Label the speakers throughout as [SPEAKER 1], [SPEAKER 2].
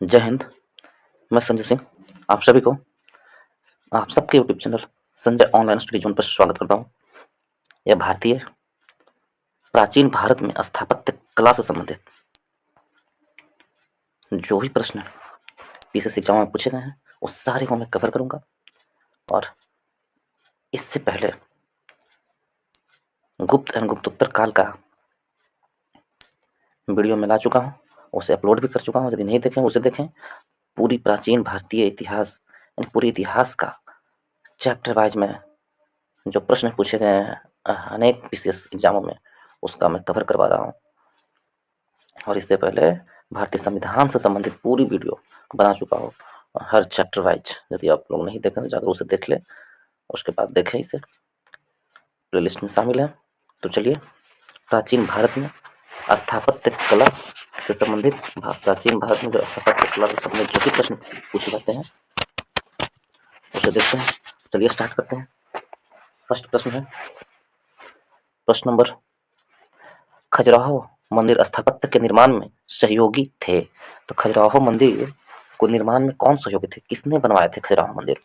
[SPEAKER 1] जय हिंद। मैं संजय सिंह आप सभी को आप सबके YouTube channel Sanjay online study zone पर स्वागत करता हूँ। यह भारतीय प्राचीन भारत में स्थापत्य कला से संबंधित जो भी प्रश्न पीछे एग्जाम में पूछे गए हैं उस सारे को मैं कवर करूंगा। और इससे पहले गुप्त एवं गुप्तोत्तर काल का वीडियो में ला चुका हूँ, उसे अपलोड भी कर चुका हूँ। यदि नहीं देखें उसे देखें। पूरी प्राचीन भारतीय इतिहास यानी पूरे इतिहास का चैप्टर वाइज में जो प्रश्न पूछे गए हैं अनेक विशेष एग्जामों में उसका मैं कवर करवा रहा हूँ। और इससे पहले भारतीय संविधान से संबंधित पूरी वीडियो बना चुका हूँ हर चैप्टर वाइज। यदि आप लोग नहीं देखें तो जाकर उसे देख लें, उसके बाद देखें, इसे प्लेलिस्ट में शामिल है। तो चलिए, प्राचीन भारत में स्थापत्य कला से संबंधित प्राचीन भारत में जो स्थापत्य कला से संबंधित जो भी प्रश्न पूछे जाते हैं उसे देखते हैं। चलिए स्टार्ट करते हैं। फर्स्ट प्रश्न है, प्रश्न नंबर, खजुराहो मंदिर स्थापत्य के निर्माण में सहयोगी थे। तो खजुराहो मंदिर को निर्माण में कौन सहयोगी थे, किसने बनवाए थे खजुराहो मंदिर?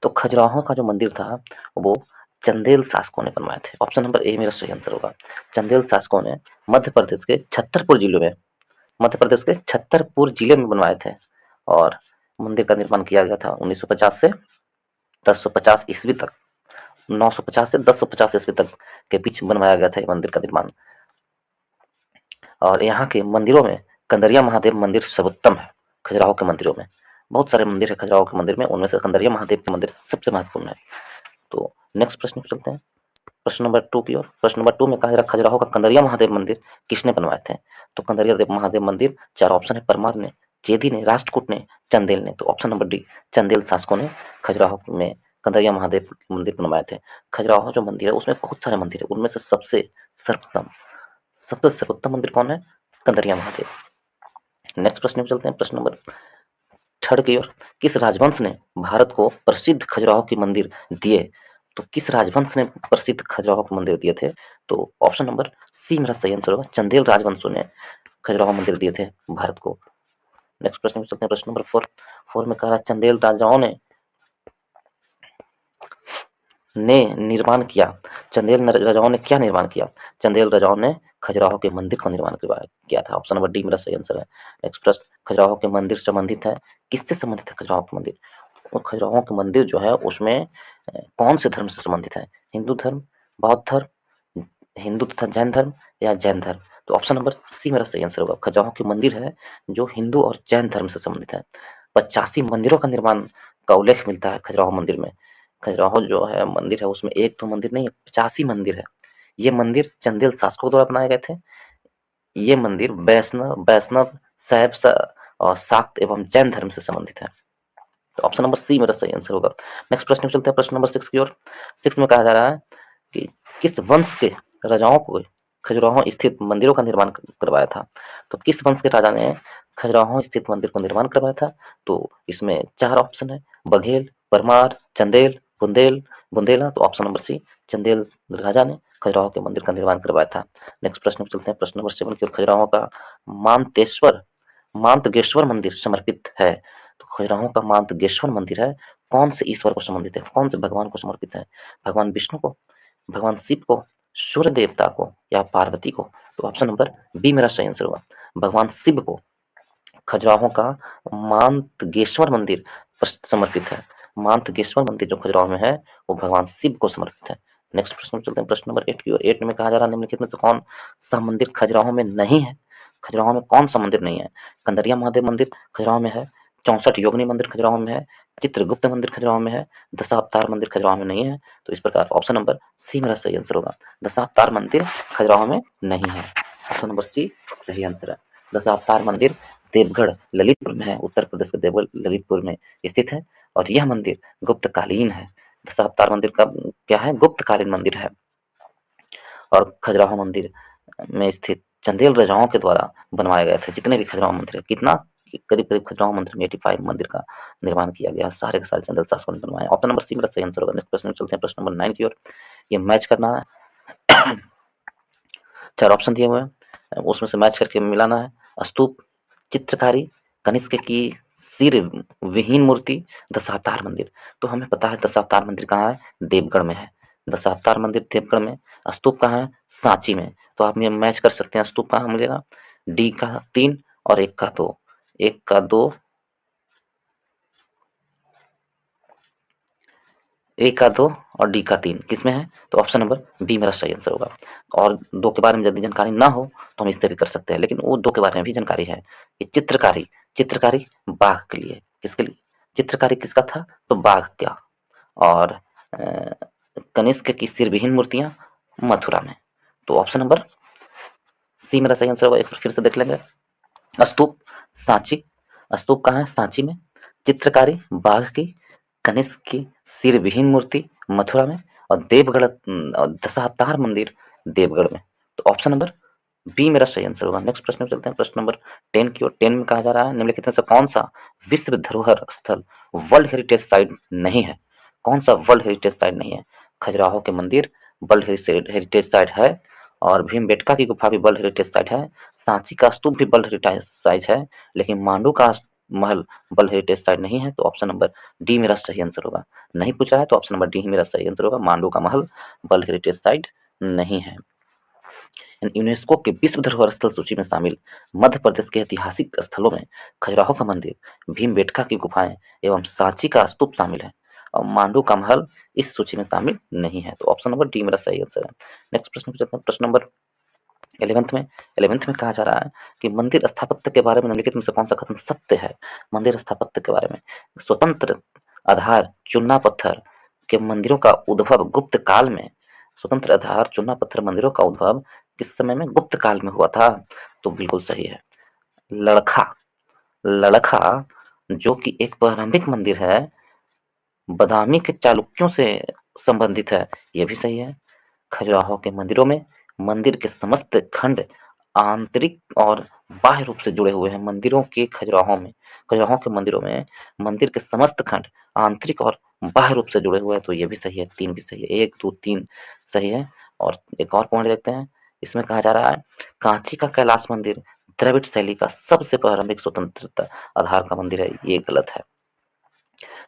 [SPEAKER 1] तो खजुराहो का जो मंदिर था वो चंदेल शासकों ने बनवाए थे। ऑप्शन नंबर ए मेरा सही आंसर होगा। चंदेल शासकों ने मध्य प्रदेश के छतरपुर जिले में बनवाए थे। और मंदिर का निर्माण किया गया था 1950 से 1050 ईस्वी तक, 950 से 1050 ईस्वी तक के बीच बनवाया गया था ये मंदिर का निर्माण। और यहाँ के मंदिरों में कंदरिया महादेव मंदिर सर्वोत्तम है। खजुराहो के मंदिरों में बहुत सारे मंदिर है, खजुराहो के मंदिर में उनमें से कंदरिया महादेव के मंदिर सबसे महत्वपूर्ण है। तो नेक्स्ट प्रश्न पर चलते हैं, प्रश्न नंबर 2 की ओर। प्रश्न नंबर 2 में कहा जा रहा है खजुराहो का कंदरिया महादेव मंदिर किसने बनवाए थे? तो कंदरिया महादेव मंदिर, चार ऑप्शन है, परमार ने, चेदी ने, राष्ट्रकूट ने, चंदेल ने। तो ऑप्शन नंबर डी, चंदेल शासकों ने खजुराहो में कंदरिया महादेव मंदिर बनवाए थे। खजुराहो जो मंदिर है उसमें बहुत सारे मंदिर है, उनमें से सबसे सर्वोत्तम मंदिर कौन है? कंदरिया महादेव। नेक्स्ट प्रश्न में चलते हैं, प्रश्न नंबर 3 की ओर। किस राजवंश ने भारत को प्रसिद्ध खजुराहो के मंदिर दिए? तो किस राजवंश ने प्रसिद्ध खजुराहो के मंदिर दिए थे? तो ऑप्शन नंबर सी मेरा सही आंसर होगा। चंदेल राजवंशों ने खजुराहो मंदिर दिए थे भारत को। नेक्स्ट प्रश्न में चलते हैं, प्रश्न नंबर 4 में कह रहा है चंदेल राजाओं ने निर्माण किया। चंदेल राजाओं ने क्या निर्माण किया? चंदेल राजाओं ने खजुराहो के मंदिर का निर्माण किया था। ऑप्शन नंबर डी मेरा सही आंसर है। नेक्स्ट प्रश्न, खजुराहो के मंदिर संबंधित है, किससे संबंधित है खजुराहो के मंदिर? और खजुराहो के मंदिर जो है उसमें कौन से धर्म से संबंधित है? हिंदू धर्म, बौद्ध धर्म, हिंदू तथा जैन धर्म या जैन धर्म? तो ऑप्शन नंबर सी मेरा सही आंसर होगा। खजुराहो के मंदिर है जो हिंदू और जैन धर्म से संबंधित है। 85 मंदिरों का निर्माण का उल्लेख मिलता है खजुराहो मंदिर में। खजुराहो जो है मंदिर है उसमें एक दो मंदिर नहीं है, 85 मंदिर है। ये मंदिर चंदेल शासकों द्वारा बनाए गए थे। ये मंदिर वैष्णव शैव और शाक्त एवं जैन धर्म से संबंधित है। तो ऑप्शन नंबर सी मेरा सही आंसर होगा। नेक्स्ट प्रश्न में चलते हैं, प्रश्न नंबर 6 की ओर। 6 में कहा जा रहा है कि किस वंश के राजाओं को खजुराहो स्थित मंदिरों का निर्माण करवाया था? तो किस वंश के राजा ने खजुराहो स्थित मंदिर को निर्माण करवाया था? तो इसमें 4 ऑप्शन है, बघेल, परमार, चंदेल, बुंदेला। तो ऑप्शन नंबर सी, चंदेल राजा ने खजुराहो के मंदिर का निर्माण करवाया था। नेक्स्ट प्रश्न में चलते हैं, प्रश्न नंबर 7 की ओर। खजुराहो का मांतगेश्वर मंदिर समर्पित है। तो खजुराहो का मांतगेश्वर मंदिर है, कौन से ईश्वर को संबंधित है, कौन से भगवान को समर्पित है? भगवान विष्णु को, भगवान शिव को, सूर्य देवता को या पार्वती को? तो ऑप्शन नंबर बी मेरा सही आंसर होगा, भगवान शिव को खजुराहो का मांतगेश्वर मंदिर समर्पित है। मांतगेश्वर मंदिर जो खजुराहो में है वो भगवान शिव को समर्पित है। नेक्स्ट प्रश्न में चलते हैं, प्रश्न नंबर 8 की ओर। 8 में कहा जा रहा है निम्नलिखित में से कौन सा मंदिर खजुराहो में नहीं है? खजुराहो में कौन सा मंदिर नहीं है? कंदरिया महादेव मंदिर खजुराहो में है, 64 योगिनी मंदिर खजुराहो में है, चित्रगुप्त मंदिर खजुराहो में है, दशावतार मंदिर खजुराहो में नहीं है। तो इस प्रकार ऑप्शन नंबर सी मेरा सही आंसर होगा, दशावतार मंदिर खजुराहो में नहीं है। ऑप्शन नंबर सी सही आंसर है। दशावतार मंदिर देवगढ़ ललितपुर में है, उत्तर प्रदेश के देवगढ़ ललितपुर में स्थित है और यह मंदिर गुप्तकालीन है। दशावतार मंदिर का क्या है? गुप्तकालीन मंदिर है। और खजुराहो मंदिर में स्थित चंदेल राजाओं के द्वारा बनवाए गए थे जितने भी खजुराहो मंदिर है। कितना? करीब करीब खजुराहो मंदिर में 85 मंदिर का निर्माण किया गया, सारे के सारे चंदेल शासकों ने बनवाए। ऑप्शन नंबर सी मेरा सही आंसर होगा। नेक्स्ट प्रश्न में चलते हैं, प्रश्न नंबर 9 की ओर। ये मैच करना है, 4 ऑप्शन दिए हुए हैं, उसमें से मैच करके मिलाना है। स्तूप, चित्रकारी, कनिष्क की सिर विहीन मूर्ति, दशावतार मंदिर। तो हमें पता है दशावतार मंदिर कहाँ है, देवगढ़ में है। दशावतार मंदिर देवगढ़ में। स्तूप कहाँ है, सांची में। तो आप ये मैच कर सकते हैं, स्तूप कहाँ मिलेगा, डी का 3 और 1 का 2, 1 का 2, ए का 2 और डी का 3 किसमें है, तो ऑप्शन नंबर बी मेरा सही आंसर होगा। और 2 के बारे में यदि जानकारी ना हो तो हम इससे भी कर सकते हैं, लेकिन वो 2 के बारे में भी जानकारी है। ये चित्रकारी, चित्रकारी बाघ के लिए, किसके लिए, चित्रकारी किसका था, तो बाघ का। और कनिष्क की सिर विहीन मूर्तियां मथुरा में। तो ऑप्शन नंबर सी मेरा सही आंसर होगा। एक बार फिर से देख लेंगे। स्तूप सांची, स्तूप कहाँ है, सांची में। चित्रकारी बाघ की, कनिष्क की सिर विहीन मूर्ति मथुरा में, और देवगढ़ दशावतार मंदिर देवगढ़ में। तो ऑप्शन नंबर बी मेरा सही आंसर होगा। नेक्स्ट प्रश्न में चलते हैं, प्रश्न नंबर 10 की ओर। 10 में कहा जा रहा है निम्नलिखित में से कौन सा विश्व धरोहर स्थल वर्ल्ड हेरिटेज साइट नहीं है, कौन सा वर्ल्ड हेरिटेज साइट नहीं है। खजुराहो के मंदिर वर्ल्ड हेरिटेज साइट है, और भीमबेटका की गुफा भी वर्ल्ड हेरिटेज साइट है, सांची का स्तूप भी वर्ल्ड हेरिटेज साइट है, लेकिन मांडू का महल वर्ल्ड हेरिटेज साइट नहीं है। तो ऑप्शन नंबर डी मेरा सही आंसर होगा। नहीं पूछा है तो ऑप्शन नंबर डी ही मेरा सही आंसर होगा। मांडू का महल वर्ल्ड हेरिटेज साइट नहीं है। यूनेस्को के विश्व धरोहर स्थल सूची में शामिल मध्य प्रदेश के ऐतिहासिक स्थलों में खजुराहो का मंदिर, भीमबेटका की गुफाएं एवं सांची का स्तूप शामिल है, और मांडू का महल इस सूची में शामिल नहीं है। तो ऑप्शन नंबर डी मेरा सही आंसर है। नेक्स्ट प्रश्न पूछते हैं, प्रश्न नंबर 11th में कहा जा रहा है कि मंदिर स्थापत्य के बारे में निम्नलिखित में से कौन सा कथन सत्य है। मंदिर स्थापत्य के बारे में, स्वतंत्र आधार चूना पत्थर के मंदिरों का उद्भव गुप्त काल में, स्वतंत्र आधार चूना पत्थर मंदिरों का उद्भव किस समय में, गुप्त काल में हुआ था। तो बिल्कुल सही है। लड़खा, लड़खा जो कि एक प्रारंभिक मंदिर है, बदामी के चालुक्यों से संबंधित है, यह भी सही है। खजुराहो के मंदिरों में मंदिर के समस्त खंड आंतरिक और बाह्य रूप से जुड़े हुए हैं। मंदिरों के खजुराहो के मंदिरों में मंदिर के समस्त खंड आंतरिक और बाह्य रूप से जुड़े हुए हैं। तो ये भी सही है, 3 भी सही है, 1 2 3 सही है। और एक और पॉइंट देखते हैं, इसमें कहा जा रहा है कांची का कैलाश मंदिर द्रविड़ शैली का सबसे प्रारंभिक स्वतंत्रता आधार का मंदिर है, ये गलत है।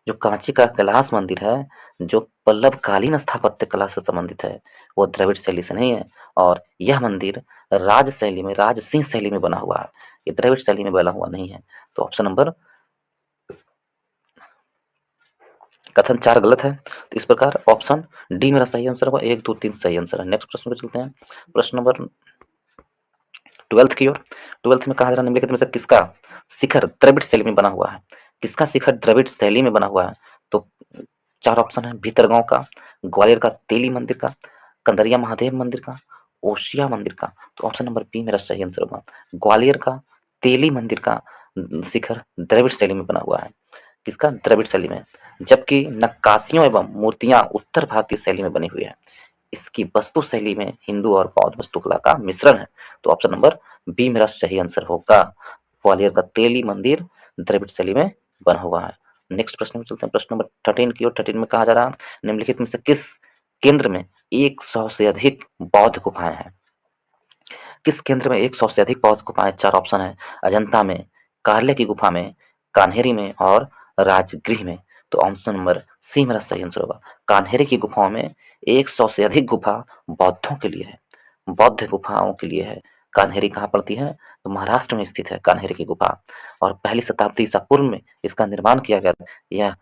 [SPEAKER 1] जो कांची का कैलाश मंदिर है, जो पल्लवकालीन स्थापत्य कला से संबंधित है, वो द्रविड़ शैली से नहीं है। और यह मंदिर राज शैली में, राजसिंह शैली में बना हुआ है, ये द्रविड़ शैली में बना हुआ नहीं है। तो ऑप्शन नंबर कथन 4 गलत है। तो इस प्रकार ऑप्शन डी मेरा सही आंसर होगा। 1 2 3 सही आंसर है। नेक्स्ट प्रश्न पे चलते हैं, प्रश्न नंबर 12th की ओर। 12th में कहा जा रहा है निम्नलिखित में से किसका शिखर द्रविड़ शैली में बना हुआ है, किसका शिखर द्रविड़ शैली में बना हुआ है। तो 4 ऑप्शन है, भीतरगांव का, ग्वालियर का तेली मंदिर का, कंदरिया महादेव मंदिर का, ओशिया मंदिर का। तो ऑप्शन नंबर बी मेरा सही आंसर होगा। ग्वालियर का तेली मंदिर का शिखर द्रविड़ शैली में बना हुआ है, किसका, द्रविड़ शैली में। जबकि नक्काशियों एवं मूर्तियां उत्तर भारतीय शैली में बनी हुई है। इसकी वस्तु शैली में हिंदू और बौद्ध वास्तुकला का मिश्रण है। तो ऑप्शन नंबर बी मेरा सही आंसर होगा। ग्वालियर का तेली मंदिर द्रविड़ शैली में बना हुआ है। नेक्स्ट प्रश्न में चलते हैं, प्रश्न नंबर 13 की ओर। 13 में कहा जा रहा है निम्नलिखित में से किस केंद्र में 100 से अधिक बौद्ध गुफाएं हैं। किस केंद्र में 100 से अधिक बौद्ध गुफाएं, 4 ऑप्शन है, अजंता में, कार्ले की गुफा में, कान्हेरी में और राजगृह में। तो ऑप्शन नंबर सी मेरा सही आंसर होगा। कान्हेरी की गुफाओं में 100 से अधिक गुफा बौद्धों के लिए है, बौद्ध गुफाओं के लिए है। कान्हेरी कहाँ पड़ती है, तो महाराष्ट्र में स्थित है कान्हेरी की गुफा, और पहली शताब्दी ईसा पूर्व में इसका निर्माण किया गया था। यह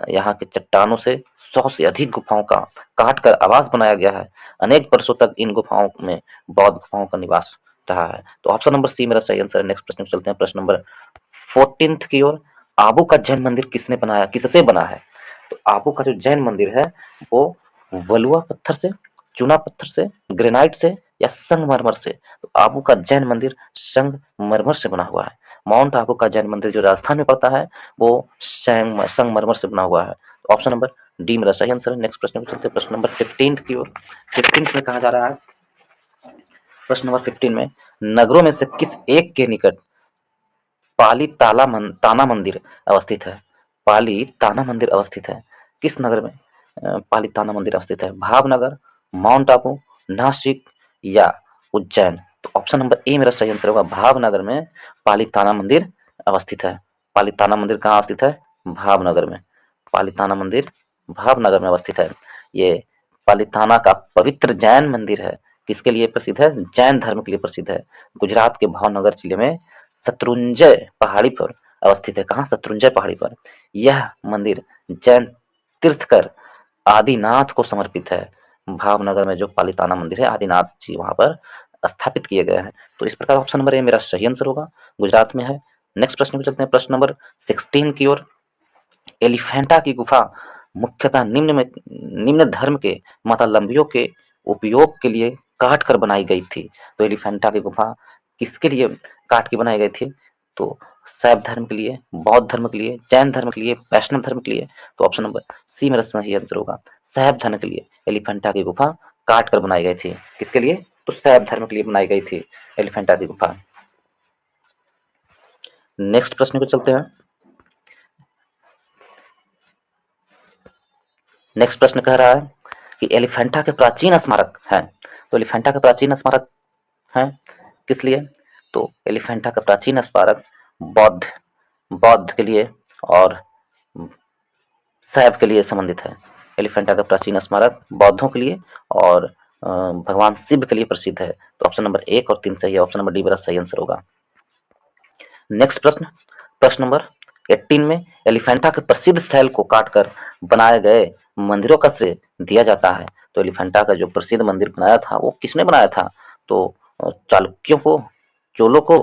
[SPEAKER 1] यहाँ के चट्टानों से 100 से अधिक गुफाओं का काट कर आवास बनाया गया है। अनेक वर्षों तक इन गुफाओं में बौद्ध गुफाओं का निवास रहा है। तो ऑप्शन नंबर सी मेरा सही आंसर है। नेक्स्ट प्रश्न में चलते हैं, प्रश्न नंबर 14th की ओर। आबू का जैन मंदिर किसने बनाया, किससे बना है। तो आबू का जो जैन मंदिर है वो वलुआ पत्थर से, चूना पत्थर से, ग्रेनाइट से या संगमरमर से। तो आबू का जैन मंदिर संगमरमर से बना हुआ है। माउंट आबू का जैन मंदिर जो राजस्थान में पड़ता है वो संगमरमर से बना हुआ है। तो ऑप्शन नंबर डी मेरा सही आंसर है। नेक्स्ट प्रश्न में चलते हैं, प्रश्न नंबर 15 की ओर। 15 में कहा जा रहा है, प्रश्न नंबर 15 में नगरों में से किस एक के निकट पाली ताना मंदिर अवस्थित है। पाली ताना मंदिर अवस्थित है, किस नगर में पाली ताना मंदिर अवस्थित है। भावनगर, माउंट आबू, नासिक या उज्जैन। तो ऑप्शन नंबर ए मेरा सही आंसर होगा। भावनगर में पाली ताना मंदिर अवस्थित है। पालिताना मंदिर कहाँ स्थित है? भावनगर में। पालिताना मंदिर भावनगर में अवस्थित है। ये पालिताना का पवित्र जैन मंदिर है। किसके लिए प्रसिद्ध है? जैन धर्म के लिए प्रसिद्ध है। गुजरात के भावनगर जिले में शत्रुंजय पहाड़ी पर अवस्थित है। कहाँ? शत्रुंजय पहाड़ी पर। यह मंदिर जैन तीर्थकर आदिनाथ को समर्पित है। भावनगर में जो पालिताना मंदिर है, आदिनाथ जी वहां पर स्थापित किए गए हैं। तो इस प्रकार ऑप्शन नंबर ए मेरा सही आंसर होगा, गुजरात में है। नेक्स्ट प्रश्न पे चलते हैं, प्रश्न नंबर 16 की ओर। एलिफेंटा की गुफा मुख्यतः निम्न धर्म के मतावलंबियों के उपयोग के लिए काट कर बनाई गई थी। तो एलिफेंटा की गुफा किसके लिए काट के बनाई गई थी? तो शैव धर्म के लिए, बौद्ध धर्म के लिए, जैन धर्म के लिए, वैष्णव धर्म के लिए। तो ऑप्शन नंबर सी मेरा सही आंसर होगा। शैव धर्म के लिए एलिफेंटा की गुफा काट कर बनाई गई थी। किसके लिए? तो शैव धर्म के लिए बनाई गई थी एलिफेंटा की गुफा। नेक्स्ट प्रश्न पे चलते हैं। नेक्स्ट प्रश्न कह रहा है कि एलिफेंटा के प्राचीन स्मारक हैं। तो एलिफेंटा के प्राचीन स्मारक हैं किस लिए? तो एलिफेंटा का प्राचीन स्मारक बौद्ध बौद्ध के लिए और शैव के लिए संबंधित है। एलिफेंटा का प्राचीन स्मारक बौद्धों के लिए और भगवान शिव के लिए प्रसिद्ध है। तो ऑप्शन नंबर 1 और 3 सही है। ऑप्शन नंबर डी मेरा सही आंसर होगा। नेक्स्ट प्रश्न, प्रश्न नंबर 18 में एलिफेंटा के प्रसिद्ध शैल को काटकर बनाए गए मंदिरों का श्रेय दिया जाता है। तो एलिफेंटा का जो प्रसिद्ध मंदिर बनाया था वो किसने बनाया था? तो चालुक्यों को, चोलों को,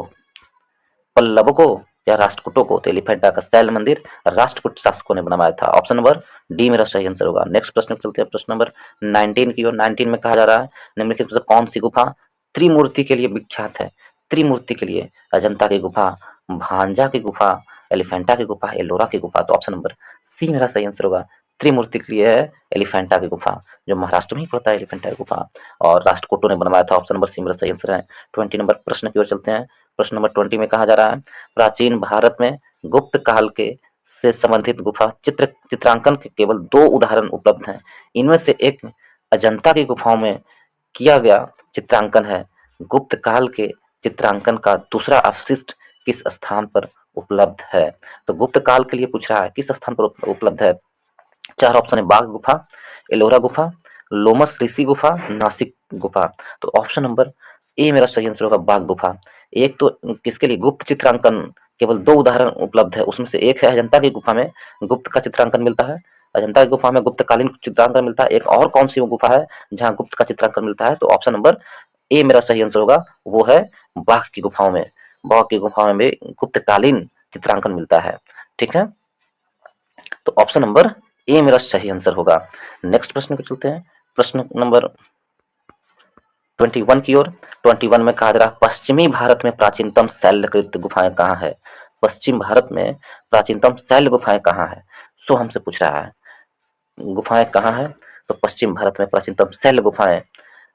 [SPEAKER 1] पल्लवों को या राष्ट्रकूटों को? तो एलिफेंटा का शैल मंदिर राष्ट्रकूट शासकों ने बनवाया था। ऑप्शन नंबर डी मेरा सही आंसर होगा। नेक्स्ट प्रश्न पे चलते हैं, प्रश्न नंबर 19 की ओर। 19 में कहा जा रहा है निम्नलिखित में से कौन सी गुफा त्रिमूर्ति के लिए विख्यात है? त्रिमूर्ति के लिए अजंता की गुफा, भांजा की गुफा, एलिफेंटा की गुफा, एलोरा की गुफा। तो ऑप्शन नंबर सी मेरा सही आंसर होगा। त्रिमूर्ति के लिए है एलिफेंटा की गुफा, जो महाराष्ट्र में ही पड़ता है एलिफेंटा की गुफा, और राष्ट्रकूटों ने बनवाया था। ऑप्शन नंबर सी मेरा सही आंसर है। 20 नंबर प्रश्न की ओर चलते हैं। प्रश्न नंबर 20 में कहा जा रहा है प्राचीन भारत में गुप्त काल के से संबंधित गुफा चित्रांकन के केवल 2 उदाहरण उपलब्ध हैं। इनमें से एक अजंता की गुफाओं में किया गया चित्रांकन है। गुप्त काल के चित्रांकन का दूसरा अवशिष्ट किस स्थान पर उपलब्ध है? तो गुप्त काल के लिए पूछ रहा है किस स्थान पर उपलब्ध है। 4 ऑप्शन है, बाघ गुफा, एलोरा गुफा, लोमस ऋषि गुफा, नासिक गुफा। तो ऑप्शन नंबर ए मेरा सही आंसर होगा, बाघ गुफा। एक तो किसके लिए गुप्त चित्रांकन केवल 2 उदाहरण उपलब्ध है, उसमें से एक है अजंता की गुफा में गुप्त का चित्रांकन मिलता है। अजंता की गुफा में गुप्तकालीन चित्रांकन मिलता है। एक और कौन सी वो गुफा है जहां गुप्त का चित्रांकन मिलता है? तो ऑप्शन नंबर ए मेरा सही आंसर होगा, वो है बाघ की गुफाओं में। बाघ की गुफाओं में गुप्तकालीन चित्रांकन मिलता है। ठीक है, तो ऑप्शन नंबर ए मेरा सही आंसर होगा। नेक्स्ट प्रश्न पे चलते हैं, प्रश्न नंबर 21 की ओर। 21 में कहा जा रहा है पश्चिमी भारत में प्राचीनतम शैलकृत गुफाएं कहाँ है? पश्चिम भारत में प्राचीनतम शैल गुफाएं कहाँ है? सो हमसे पूछ रहा है गुफाएं कहाँ है? तो पश्चिम भारत में प्राचीनतम शैल गुफाएं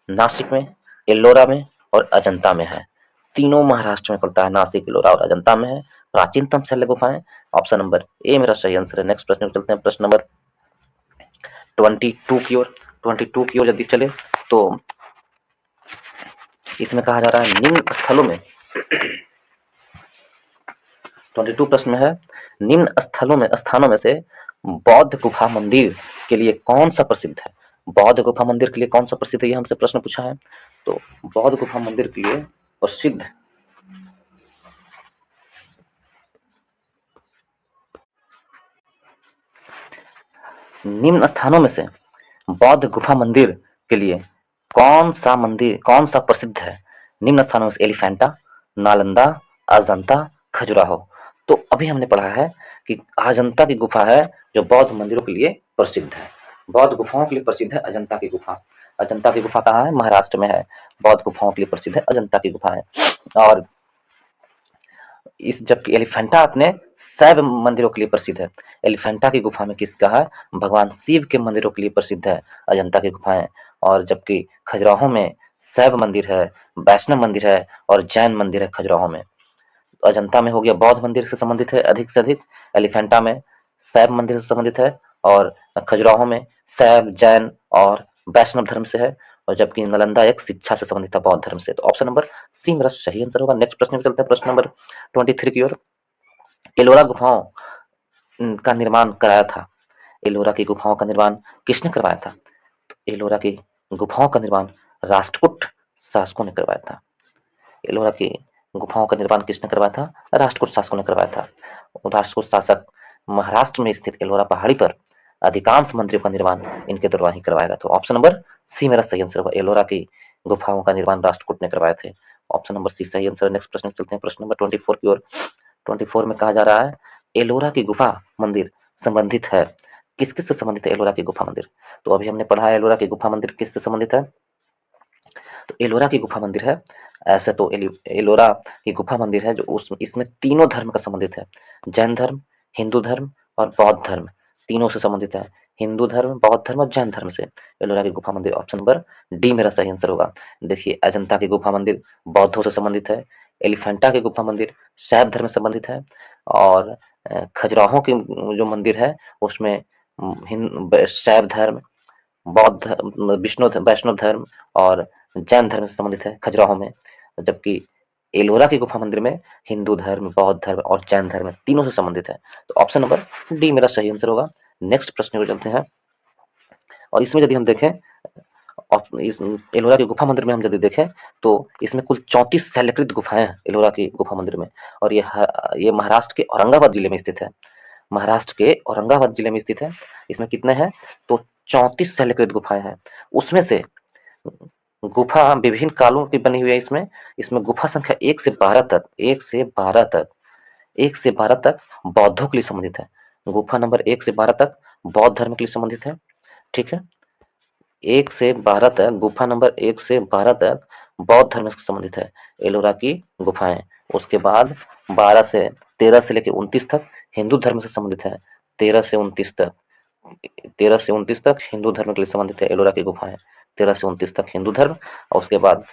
[SPEAKER 1] नासिक में, एल्लोरा में और अजंता में है। तीनों महाराष्ट्र में पड़ता है, नासिक, एल्लोरा और अजंता में है प्राचीनतम शैल गुफाएं। ऑप्शन नंबर ए मेरा सही आंसर है। नेक्स्ट प्रश्न पे चलते हैं, प्रश्न नंबर 22 की ओर। 22 की ओर यदि चले तो इसमें कहा जा रहा है निम्न स्थलों में 22 प्रश्न में है निम्न स्थानों में से बौद्ध गुफा मंदिर के लिए कौन सा प्रसिद्ध है? बौद्ध गुफा मंदिर के लिए कौन सा प्रसिद्ध है, ये हमसे प्रश्न पूछा है। तो बौद्ध गुफा मंदिर के लिए प्रसिद्ध निम्न स्थानों में से बौद्ध गुफा मंदिर के लिए कौन सा प्रसिद्ध है? निम्न स्थानों में से एलिफेंटा, नालंदा, अजंता, खजुराहो। तो अभी हमने पढ़ा है कि अजंता की गुफा है जो बौद्ध मंदिरों के लिए प्रसिद्ध है। बौद्ध गुफाओं के लिए प्रसिद्ध है अजंता की गुफा। अजंता की गुफा कहाँ है? महाराष्ट्र में है। बौद्ध गुफाओं के लिए प्रसिद्ध है अजंता की गुफा है। और इस जबकि एलिफेंटा अपने शैव मंदिरों के लिए प्रसिद्ध है। एलिफेंटा की गुफा में किसका है? भगवान शिव के मंदिरों के लिए प्रसिद्ध है अजंता की गुफाएं। और जबकि खजुराहो में शैव मंदिर है, वैष्णव मंदिर है और जैन मंदिर है खजुराहो में। अजंता में हो गया बौद्ध मंदिर से संबंधित है अधिक से अधिक, एलिफेंटा में शैव मंदिर से संबंधित है और खजुराहो में शैव, जैन और वैष्णव धर्म से है। और जबकि नालंदा एक शिक्षा से संबंधित था, बौद्ध धर्म से। तो ऑप्शन नंबर सी मेरा सही आंसर होगा। नेक्स्ट प्रश्न पे चलते हैं, प्रश्न नंबर 23 की ओर। एलोरा गुफाओं का निर्माण कराया था? एलोरा की गुफाओं का निर्माण किसने करवाया था? एलोरा की गुफाओं का निर्माण राष्ट्रकूट शासकों ने करवाया था। एलोरा की गुफाओं का निर्माण किसने करवाया था? राष्ट्रकूट शासकों ने करवाया था। राष्ट्रकूट शासक महाराष्ट्र में स्थित एलोरा पहाड़ी पर अधिकांश मंदिरों का निर्माण इनके द्वारा ही करवाया गया। तो ऑप्शन नंबर सी मेरा सही आंसर होगा। एलोरा की गुफाओं का निर्माण राष्ट्रकूट ने करवाए थे। ऑप्शन नंबर सी सही आंसर। नेक्स्ट प्रश्न चलते हैं, प्रश्न नंबर 24 की ओर। 24 में कहा जा रहा है एलोरा की गुफा मंदिर संबंधित है, किस किस से संबंधित है एलोरा की गुफा मंदिर? तो अभी हमने पढ़ा है एलोरा की गुफा मंदिर किससे संबंधित है। तो एलोरा की गुफा मंदिर है, ऐसे तो एलोरा की गुफा मंदिर है जो उस इसमें तीनों धर्म का संबंधित है। जैन धर्म, हिंदू धर्म और बौद्ध धर्म, तीनों से संबंधित है। हिंदू धर्म, बौद्ध धर्म और जैन धर्म से एलोरा की गुफा मंदिर। ऑप्शन नंबर डी मेरा सही आंसर होगा। देखिए अजंता की गुफा मंदिर बौद्धों से संबंधित है। एलिफेंटा की गुफा मंदिर शैव धर्म से संबंधित है। और खजुराहो की जो मंदिर है उसमें शैव धर्म, बौद्ध विष्णु वैष्णव धर्म और जैन धर्म से संबंधित है खजुराहो में। जबकि एलोरा की गुफा मंदिर में हिंदू धर्म, बौद्ध धर्म और जैन धर्म तीनों से संबंधित है। तो ऑप्शन नंबर डी मेरा सही आंसर होगा। नेक्स्ट प्रश्न को चलते हैं, और इसमें यदि हम देखें और इस एलोरा की गुफा मंदिर में हम यदि देखें तो इसमें कुल 34 शैलकृत गुफाएं हैं एलोरा की गुफा मंदिर में। और ये महाराष्ट्र के औरंगाबाद जिले में स्थित है। महाराष्ट्र के औरंगाबाद जिले में स्थित है। इसमें कितने हैं? तो 34 शैलकृत गुफाएं हैं। उसमें से गुफा विभिन्न कालों की बनी हुई है। इसमें इसमें गुफा संख्या 1 से 12 तक, 1 से 12 तक, 1 से 12 तक बौद्धों के लिए संबंधित है। गुफा नंबर 1 से 12 तक बौद्ध धर्म के लिए संबंधित है। ठीक है, 1 से 12 तक, गुफा नंबर 1 से 12 तक बौद्ध धर्म से संबंधित है एलोरा की गुफाएं। उसके बाद 12 से 13 से लेकर 29 तक हिंदू धर्म से संबंधित है। 13 से 29 तक, 13 से 29 तक हिंदू धर्म के लिए संबंधित है एलोरा की गुफाएं। 13 से 29 तक हिंदू धर्म, और उसके बाद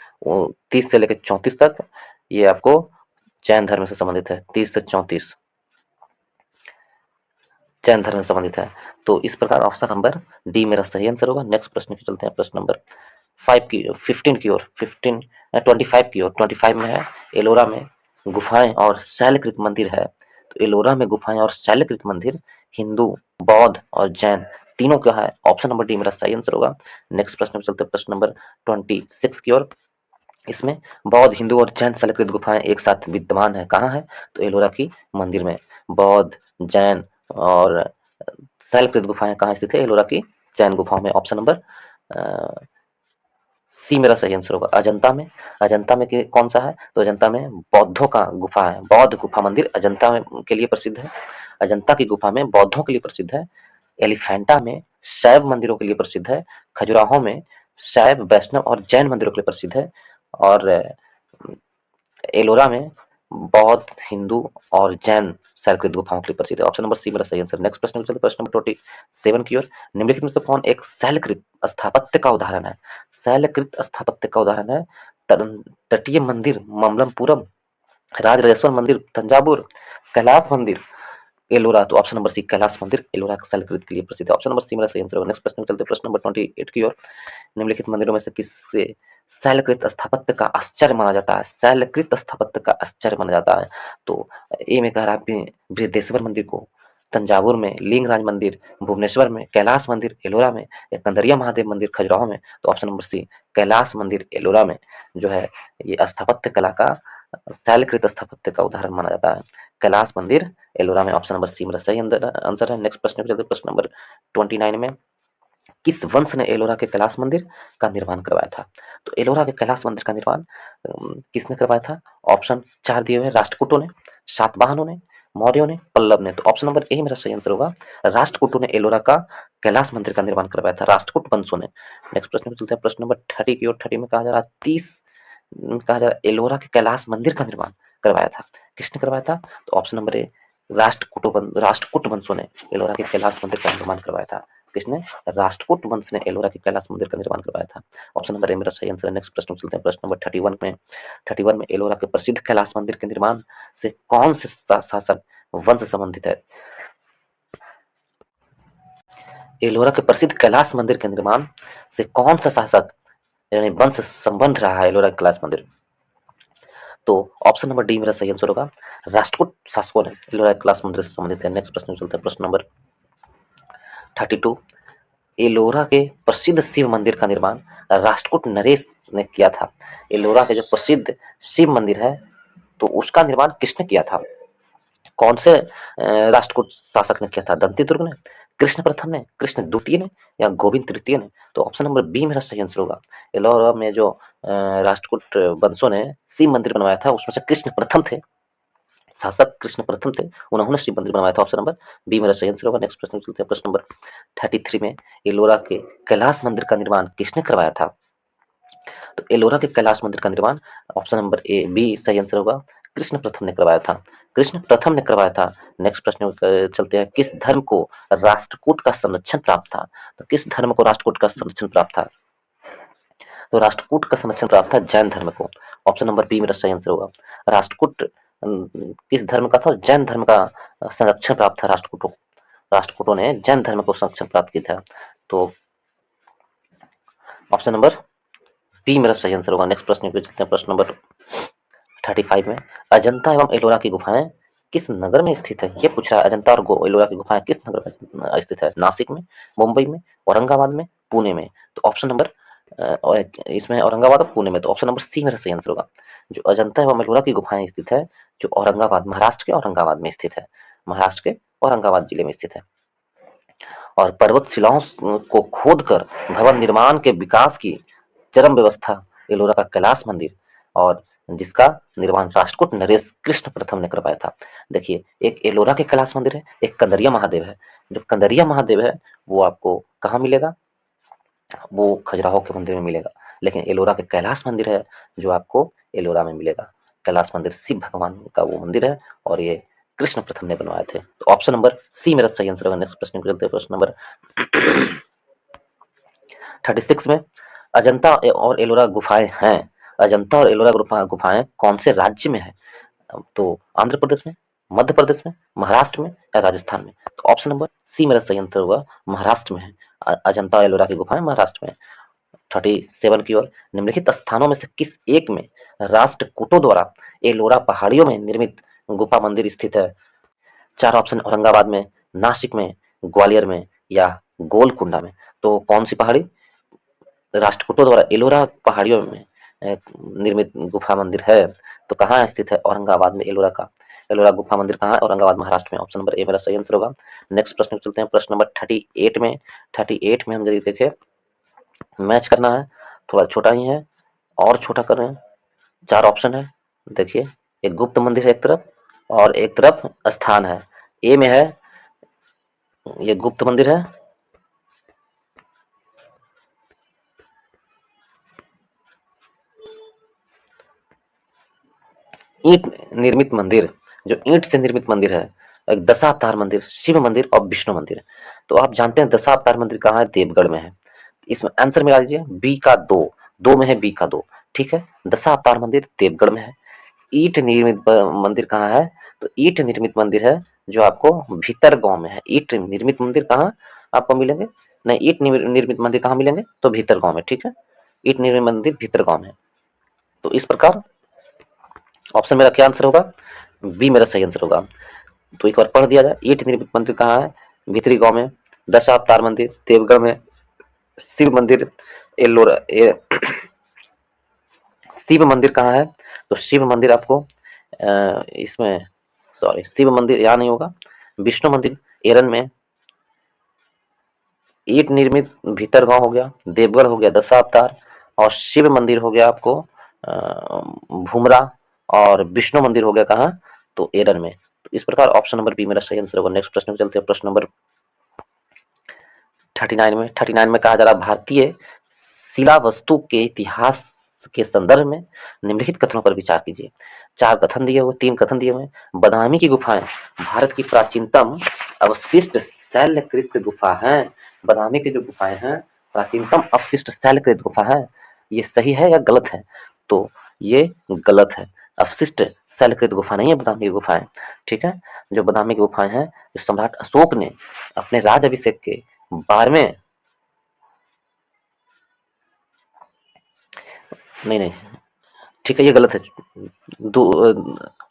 [SPEAKER 1] 30 से लेकर 34 तक ये आपको जैन धर्म से संबंधित है। 30 से 34 जैन धर्म से संबंधित है। तो इस प्रकार ऑप्शन नंबर डी मेरा सही आंसर होगा। नेक्स्ट प्रश्न की चलते हैं, प्रश्न नंबर 5 की 15 की ओर, 15 25 की ओर। 25 में है एलोरा में गुफाएं और शैलकृत मंदिर है। तो एलोरा में गुफाएं और शैलकृत मंदिर हिंदू, बौद्ध और जैन तीनों का है। ऑप्शन नंबर डी मेरा सही आंसर होगा। नेक्स्ट प्रश्न में चलते हैं, प्रश्न नंबर 26 की ओर। इसमें बौद्ध, हिंदू और जैन शैलकृत गुफाएं एक साथ विद्यमान है। कहाँ है? तो एलोरा की मंदिर में बौद्ध, जैन और शैलकृत गुफाएं कहाँ स्थित है? एलोरा की जैन गुफाओं में। ऑप्शन नंबर सी मेरा सही आंसर होगा। अजंता में, अजंता में कौन सा है? तो अजंता में बौद्धों का गुफा है। बौद्ध गुफा मंदिर अजंता में के लिए प्रसिद्ध है। अजंता की गुफा में बौद्धों के लिए प्रसिद्ध है। एलिफेंटा में शैव मंदिरों के लिए प्रसिद्ध है। खजुराहो में शैव, वैष्णव और जैन मंदिरों के लिए प्रसिद्ध है। और एलोरा में बौद्ध, हिंदू और जैन शैलकृत गुफाओं के लिए प्रसिद्ध है। ऑप्शन नंबर सी मेरा सही आंसर। नेक्स्ट प्रश्न में चलते हैं, प्रश्न नंबर 27 की ओर। निम्नलिखित में से कौन एक शैलकृत स्थापत्य का उदाहरण है? शैलकृत स्थापत्य का उदाहरण है तटीय मंदिर ममल्लपुरम, राजराजेश्वर मंदिर तंजावुर, कैलाश मंदिर एलोरा। तो ऑप्शन नंबर सी कैलाश मंदिर एलोरा शैलकृत के लिए प्रसिद्ध है। ऑप्शन नंबर सी मेरा सही आंसर होगा। नेक्स्ट प्रश्न में चलते हैं, प्रश्न नंबर 28 की ओर। निम्नलिखित मंदिरों में से किससे शैलकृत स्थापत्य का आश्चर्य माना जाता है? शैलकृत स्थापत्य का आश्चर्य माना जाता है। तो ए में कह रहा है बृहदेश्वर मंदिर को, तंजावुर में लिंगराज मंदिर, भुवनेश्वर में कैलाश मंदिर, एलोरा में या कंदरिया महादेव मंदिर खजुराहो में। तो ऑप्शन नंबर सी कैलाश मंदिर एलोरा में जो है ये स्थापत्य कला का, शैलकृत स्थापत्य का उदाहरण माना जाता है। कैलाश मंदिर एलोरा में। ऑप्शन नंबर सी मेरा सही आंसर है। नेक्स्ट प्रश्न पे चलते हैं, प्रश्न नंबर 29 में। किस वंश ने एलोरा के कैलाश मंदिर का निर्माण करवाया था? तो एलोरा के कैलाश मंदिर का निर्माण किसने करवाया था? ऑप्शन 4 दिए हुए हैं। राष्ट्रकूटों ने, सातवाहनों ने, मौर्यों ने, पल्लव ने। तो ऑप्शन नंबर ए मेरा सही आंसर होगा। राष्ट्रकूटों ने एलोरा का कैलाश मंदिर का निर्माण करवाया था, राष्ट्रकूट वंशों ने। नेक्स्ट प्रश्न में चलते हैं, प्रश्न नंबर 30 की ओर। 30 में कहा जा रहा है 30 कहा जा रहा है एलोरा के कैलाश मंदिर का निर्माण करवाया था। किसने करवाया था? तो ऑप्शन नंबर ए राष्ट्रकूट वंशों ने एलोरा के कैलाश मंदिर का निर्माण करवाया था। किसने? राष्ट्रकूट वंश ने एलोरा के कैलाश मंदिर का निर्माण करवाया था। ऑप्शन नंबर ए मेरा सही आंसर है। नेक्स्ट प्रश्न चलते हैं, प्रश्न नंबर 31 में एलोरा के प्रसिद्ध कैलाश मंदिर के निर्माण से कौन से शासक वंश संबंधित है? एलोरा के प्रसिद्ध कैलाश मंदिर के निर्माण से कौन सा शासक यानी वंश संबंध रहा है एलोरा के कैलाश मंदिर? तो ऑप्शन नंबर डी मेरा सही आंसर होगा। राष्ट्रकूट शासकों ने एलोरा कैलाश मंदिर से संबंधित है। नेक्स्ट प्रश्न चलते हैं, प्रश्न नंबर 32। एलोरा के प्रसिद्ध शिव मंदिर का निर्माण राष्ट्रकूट नरेश ने किया था। एलोरा के जो प्रसिद्ध शिव मंदिर है तो उसका निर्माण किसने किया था? कौन से राष्ट्रकूट शासक ने किया था? दंतीदुर्ग ने, कृष्ण प्रथम ने, कृष्ण द्वितीय ने, या गोविंद तृतीय ने? तो ऑप्शन नंबर बी मेरा सही आंसर होगा। एलोरा में जो राष्ट्रकूट वंशों ने शिव मंदिर बनवाया था उसमें से कृष्ण प्रथम थे, शासक कृष्ण प्रथम थे, उन्होंने शिव मंदिर बनवाया था। ऑप्शन नंबर बी मेरा सही आंसर होगा। नेक्स्ट प्रश्न चलते हैं, प्रश्न नंबर 33 में एलोरा के कैलाश मंदिर का निर्माण किसने करवाया था? तो एलोरा के कैलाश मंदिर का निर्माण ऑप्शन नंबर ए बी सही आंसर होगा, कृष्ण प्रथम ने करवाया था। कृष्ण प्रथम ने करवाया था। नेक्स्ट प्रश्न चलते हैं, किस धर्म को राष्ट्रकूट का संरक्षण प्राप्त था? तो किस धर्म को राष्ट्रकूट का संरक्षण प्राप्त था? तो राष्ट्रकूट का संरक्षण प्राप्त था जैन धर्म को। ऑप्शन नंबर बी मेरा सही आंसर होगा। राष्ट्रकूट किस धर्म का था? जैन धर्म का संरक्षण प्राप्त था राष्ट्रकूटों। राष्ट्रकूटों ने जैन धर्म को संरक्षण प्राप्त किया था। तो ऑप्शन नंबर बी मेरा सही आंसर होगा। नेक्स्ट प्रश्न पे चलते हैं, प्रश्न नंबर 35 में अजंता एवं एलोरा की गुफाएं किस नगर में स्थित है? ये पूछ रहा है, अजंता और एलोरा की गुफाएं किस नगर में स्थित है? नासिक में, मुंबई में, औरंगाबाद में, पुणे में? तो ऑप्शन नंबर और इसमें औरंगाबाद और पुणे में, तो ऑप्शन नंबर सी मेरा सही आंसर होगा। जो अजंता एवं एलोरा की गुफाएं स्थित है जो औरंगाबाद, महाराष्ट्र के औरंगाबाद में स्थित है। महाराष्ट्र के औरंगाबाद जिले में स्थित है। और पर्वत शिलाओं को खोदकर भवन निर्माण के विकास की चरम व्यवस्था एलोरा का कैलाश मंदिर, और जिसका निर्माण राष्ट्रकूट नरेश कृष्ण प्रथम ने करवाया था। देखिए, एक एलोरा के कैलाश मंदिर है, एक कंदरिया महादेव है। जो कंदरिया महादेव है वो आपको कहाँ मिलेगा? वो खजुराहो के मंदिर में मिलेगा। लेकिन एलोरा के कैलाश मंदिर है जो आपको एलोरा में मिलेगा। कैलाश मंदिर शिव भगवान का वो मंदिर है और ये कृष्ण प्रथम ने बनवाए थे। तो ऑप्शन नंबर सी मेरा सही आंसर होगा। नेक्स्ट प्रश्न को चलते हैं, प्रश्न नंबर 36 में अजंता और एलोरा गुफाएं हैं। अजंता और एलोरा गुफाएं कौन से राज्य में है? तो आंध्र प्रदेश में, मध्य प्रदेश में, महाराष्ट्र में, या राजस्थान में? तो ऑप्शन नंबर सी मेरा सही आंसर होगा, महाराष्ट्र में है। अजंता और एलोरा की गुफाएं महाराष्ट्र में। 37 की ओर, निम्नलिखित स्थानों में से किस एक में राष्ट्रकूटों द्वारा एलोरा पहाड़ियों में निर्मित गुफा मंदिर स्थित है? चार ऑप्शन, औरंगाबाद में, नासिक में, ग्वालियर में, या गोलकुंडा में? तो कौन सी पहाड़ी राष्ट्रकूटों द्वारा एलोरा पहाड़ियों में निर्मित गुफा मंदिर है? तो कहाँ स्थित है? औरंगाबाद में एलोरा का एलोरा गुफा मंदिर कहाँ है? औरंगाबाद, महाराष्ट्र में। ऑप्शन नंबर ए मेरा सही आंसर होगा। नेक्स्ट प्रश्न में चलते हैं, प्रश्न नंबर 38 में। 38 में हम यदि देखें, मैच करना है, थोड़ा छोटा ही है और छोटा कर रहे हैं। चार ऑप्शन है, देखिए, एक गुप्त मंदिर है एक तरफ और एक तरफ स्थान है। ए में है, ये गुप्त मंदिर है। ईंट निर्मित मंदिर, जो ईंट से निर्मित मंदिर है, एक दशावतार मंदिर, शिव मंदिर और विष्णु मंदिर। तो आप जानते हैं दशावतार मंदिर कहाँ है? देवगढ़ में है। इसमें आंसर मिला लीजिए, बी का दो, दो में है बी का दो। ठीक है, दशावतार मंदिर देवगढ़ में है। ईंट निर्मित मंदिर कहाँ है? तो ईंट निर्मित मंदिर है जो आपको भीतर गांव में है। ईंट निर्मित मंदिर कहाँ आपको मिलेंगे? नहीं, ईंट निर्मित मंदिर कहाँ मिलेंगे? तो भीतर गांव में। ठीक है, ईंट निर्मित मंदिर भीतर गांव में। तो इस प्रकार ऑप्शन मेरा क्या आंसर होगा? बी मेरा सही आंसर होगा। तो एक बार पढ़ दिया जाए, ईंट निर्मित मंदिर कहाँ है? भीतरी गांव में। दशावतार मंदिर देवगढ़ में। शिव मंदिर एलोरा शिव मंदिर कहाँ है? तो शिव मंदिर आपको इसमें, सॉरी, शिव मंदिर यहाँ नहीं होगा। विष्णु मंदिर एरन में। ईंट निर्मित भीतर गांव हो गया, देवगढ़ हो गया दशावतार, और शिव मंदिर हो गया आपको भूमरा, और विष्णु मंदिर हो गया कहाँ? तो एरन में। तो इस प्रकार ऑप्शन नंबर बी मेरा सही आंसर होगा। नेक्स्ट प्रश्न में चलते हैं, प्रश्न नंबर 39 में कहा जा रहा है, भारतीय शिला वस्तु के इतिहास के संदर्भ में निम्नलिखित कथनों पर विचार कीजिए। चार कथन दिए हुए, तीन कथन दिए हुए हैं। बदामी की गुफाएं भारत की प्राचीनतम अवशिष्ट शैलकृत गुफा है। बदामी की जो गुफाएं हैं प्राचीनतम अवशिष्ट शैलकृत गुफा है। ये सही है या गलत है? तो ये गलत है। अवशिष्ट शैलकृत गुफा नहीं है बदामी की गुफाएं। ठीक है, जो बदामी की गुफाएं हैं, जो सम्राट अशोक ने अपने राज अभिषेक के 12वें, नहीं नहीं, ठीक है, ये गलत है।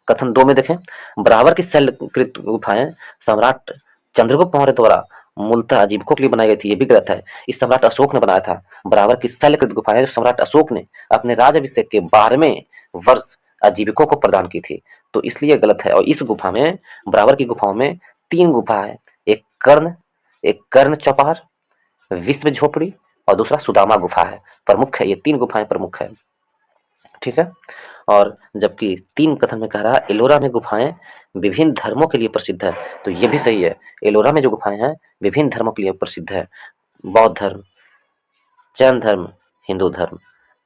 [SPEAKER 1] कथन 2 में देखें, बराबर की शैलकृत गुफाएं सम्राट चंद्रगुप्त मौर्य द्वारा मूलतः आजीविकों के लिए बनाई गई थी, ये भी गलत है। इस सम्राट अशोक ने बनाया था। बराबर की शैलकृत गुफाएं जो सम्राट अशोक ने अपने राजाभिषेक के 12वें वर्ष आजीविकों को प्रदान की थी, तो इसलिए गलत है। और इस गुफा में, बराबर की गुफाओं में 3 गुफा है, एक कर्ण चौपार, विश्व झोपड़ी और दूसरा सुदामा गुफा है। प्रमुख है, ये 3 गुफाएं प्रमुख है। ठीक है। और जबकि 3 कथन में कह रहा है एलोरा में गुफाएं विभिन्न धर्मों के लिए प्रसिद्ध है, तो ये भी सही है। एलोरा में जो गुफाएं हैं विभिन्न धर्मों के लिए प्रसिद्ध है। बौद्ध धर्म, जैन धर्म, हिंदू धर्म।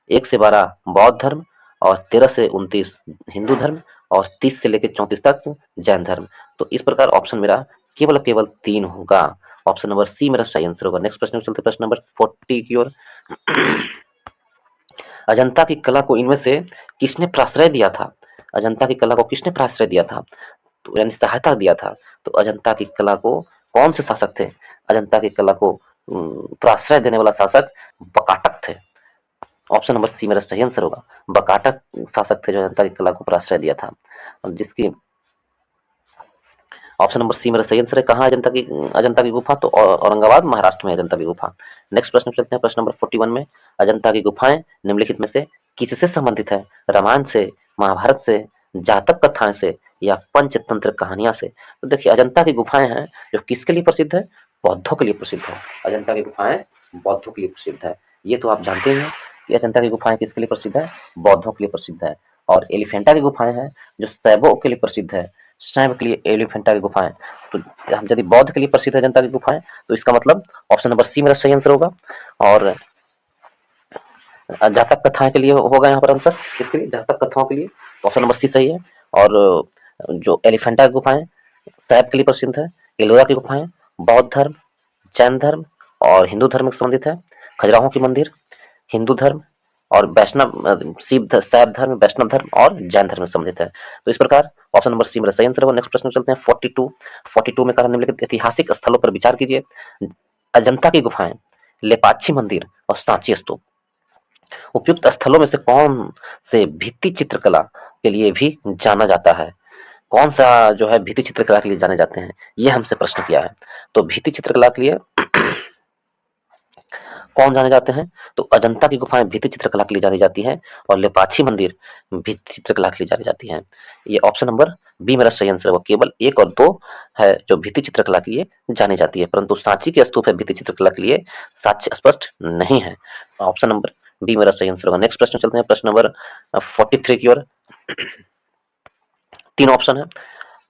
[SPEAKER 1] 1 से 12 बौद्ध धर्म और 13 से 29 हिंदू धर्म और 30 से लेकर 34 तक जैन धर्म। तो इस प्रकार ऑप्शन मेरा केवल 3 होगा। ऑप्शन नंबर सी मेरा सही आंसर होगा। नेक्स्ट प्रश्न चलते, प्रश्न नंबर 40 की ओर। अजंता की कला को इनमें से किसने प्राश्रय दिया था? अजंता की कला को किसने प्राश्रय दिया था, तो यानी सहायता दिया था? तो अजंता की कला को कौन से शासक थे? अजंता की कला को प्राश्रय देने वाला शासक बकाटक थे। ऑप्शन नंबर सी मेरा सही आंसर होगा। बकाटक शासक थे जो अजंता की कला को प्राश्रय दिया था, जिसकी ऑप्शन नंबर सी मेरा सही आंसर है। कहाँ अजंता की गुफा? तो औरंगाबाद महाराष्ट्र में अजंता की गुफा। नेक्स्ट प्रश्न चलते हैं, प्रश्न नंबर 41 में। अजंता की गुफाएं निम्नलिखित में से किससे संबंधित है? रामायण से, महाभारत से, जातक कथाएं से या पंचतंत्र कहानियां से? तो देखिए, अजंता की गुफाएं हैं जो किसके लिए प्रसिद्ध है? बौद्धों के लिए प्रसिद्ध है। अजंता की गुफाएं बौद्धों के लिए प्रसिद्ध है। ये तो आप जानते हैं कि अजंता की गुफाएं किसके लिए प्रसिद्ध है? बौद्धों के लिए प्रसिद्ध है। और एलिफेंटा की गुफाएं हैं जो शैवों के लिए प्रसिद्ध है। शैव के लिए एलिफेंटा की गुफाएं। तो हम यदि बौद्ध के लिए प्रसिद्ध है अजंता की गुफाएं, तो इसका मतलब ऑप्शन नंबर सी मेरा सही आंसर होगा। और जातक कथाएं के लिए होगा यहाँ पर आंसर, किसके लिए? जातक कथाओं के लिए। ऑप्शन नंबर सी सही है। और जो एलिफेंटा की गुफाएं शैव के लिए प्रसिद्ध है। एलोरा की गुफाएं बौद्ध धर्म, जैन धर्म और हिंदू धर्म से संबंधित है। खजुराहो की मंदिर हिंदू धर्म और वैष्णव शैव धर्म, वैष्णव धर्म और जैन धर्म से संबंधित है। तो इस प्रकार ऑप्शन नंबर सी मेरा सही आंसर होगा। नेक्स्ट प्रश्न चलते हैं 42 में कहा निम्नलिखित ऐतिहासिक स्थलों पर विचार कीजिए। अजंता की गुफाएं, लेपाक्षी मंदिर और सांची स्तूप। उपयुक्त स्थलों में से कौन से भित्ति चित्रकला के लिए भी जाना जाता है? कौन सा जो है भित्ति चित्रकला के लिए जाने जाते हैं, ये हमसे प्रश्न किया है। तो भित्ति चित्रकला के लिए कौन जाने जाते हैं? तो अजंता की गुफाएं भित्ति चित्रकला के लिए जानी जाती है और लेपाक्षी मंदिर भित्ति चित्रकला के लिए जानी जाती है। ये ऑप्शन नंबर बी मेरा सही आंसर है। केवल 1 और 2 है जो भित्ति चित्रकला के लिए जानी जाती है, परंतु सांची के स्तूप है भित्ति चित्रकला के लिए, साक्ष्य स्पष्ट नहीं है। ऑप्शन नंबर बी मेरा सही आंसर होगा। नेक्स्ट प्रश्न चलते हैं, प्रश्न नंबर 43 की ओर। 3 ऑप्शन है,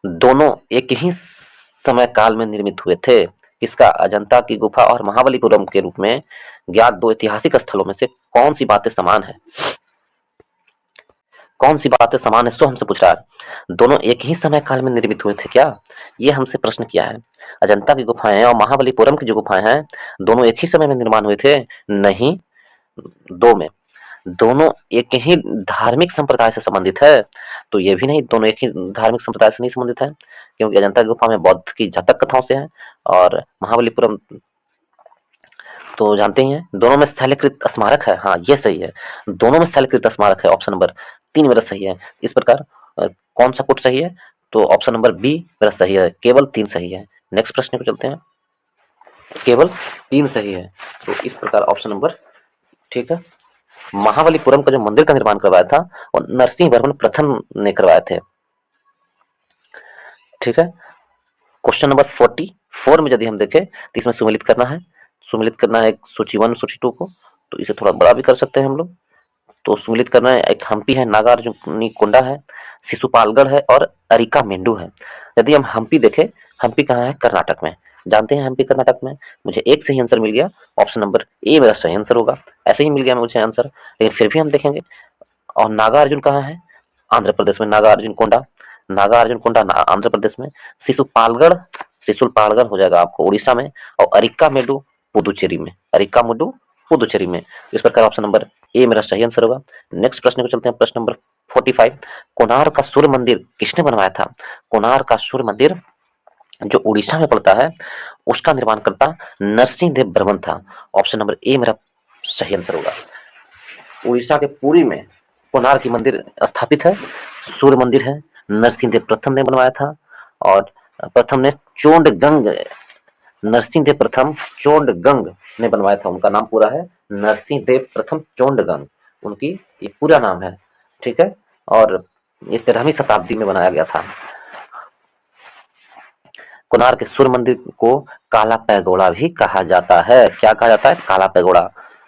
[SPEAKER 1] दोनों एक ही समय काल में निर्मित हुए थे। इसका अजंता की गुफा और महाबलीपुरम के रूप में ज्ञात 2 ऐतिहासिक स्थलों में से कौन सी बातें समान है? कौन सी बातें समान है, सो हमसे पूछ रहा है। दोनों एक ही समय काल में निर्मित हुए थे क्या, ये हमसे प्रश्न किया है। अजंता की गुफाएं और महाबलीपुरम की जो गुफाएं हैं, दोनों एक ही समय में निर्माण हुए थे? नहीं, 2 में। दोनों एक ही धार्मिक संप्रदाय से संबंधित है? तो ये भी नहीं, दोनों एक ही धार्मिक संप्रदाय से नहीं संबंधित है, क्योंकि अजंता की गुफा में बौद्ध की जातक कथाओं से है और महाबलीपुरम तो जानते ही हैं दोनों में शैलकृत स्मारक है। हाँ, ये सही है, दोनों में शैलकृत स्मारक है। ऑप्शन नंबर 3 मेरा सही है। इस प्रकार कौन सा कोट सही है? तो ऑप्शन नंबर बी मेरा सही है, केवल 3 सही है। नेक्स्ट प्रश्न को चलते हैं, केवल 3 सही है, तो इस प्रकार ऑप्शन नंबर ठीक है। महाबलीपुरम का जो मंदिर का निर्माण करवाया था वो नरसिंह वर्मन प्रथम ने करवाए थे। ठीक है। क्वेश्चन नंबर 44 में यदि हम देखें तो इसमें सुमिलित करना है एक सूची 1 सूची 2 को, तो इसे थोड़ा बड़ा भी कर सकते हैं हम लोग। तो सुमिलित करना है, एक हम्पी है, नागार्जुनी कोंडा है, शिशुपालगढ़ है और अरिका मेंडू है। यदि हम हम्पी देखें, हम्पी कहाँ है? कर्नाटक में। जानते हैं हम्पी कर्नाटक में। मुझे एक सही आंसर मिल गया, ऑप्शन नंबर ए मेरा सही आंसर होगा। ऐसे ही मिल गया मुझे आंसर, लेकिन फिर भी हम देखेंगे। और नागार्जुन कहाँ है? आंध्र प्रदेश में। नागार्जुन कोंडा आंध्र प्रदेश में। शिशुपालगढ़ हो जाएगा आपको उड़ीसा में। और अरिका मेडु पुदुचेरी में। इस प्रकार ऑप्शन नंबर ए मेरा सही आंसर होगा। नेक्स्ट प्रश्न को चलते हैं, प्रश्न नंबर 45। कोणार्क का सूर्य मंदिर किसने बनवाया था? कोणार्क का सूर्य मंदिर जो उड़ीसा में पड़ता है, उसका निर्माणकर्ता नरसिंह देव बर्मन था। ऑप्शन नंबर ए मेरा सही आंसर होगा। उड़ीसा के पुरी में कोणार्क की मंदिर स्थापित है? सूर्य मंदिर है, नरसिंहदेव प्रथम ने बनवाया था। और प्रथम ने चोंडगंग, नरसिंहदेव प्रथम चोंडगंग ने बनवाया था। उनका नाम पूरा है नरसिंहदेव प्रथम चोंडगंग, उनकी ये पूरा नाम है। ठीक है, और ये 13वीं शताब्दी में बनाया गया था। कोणार्क के सूर्य मंदिर को काला पैगोड़ा भी कहा जाता है। क्या कहा जाता है? काला पैगोड़ा।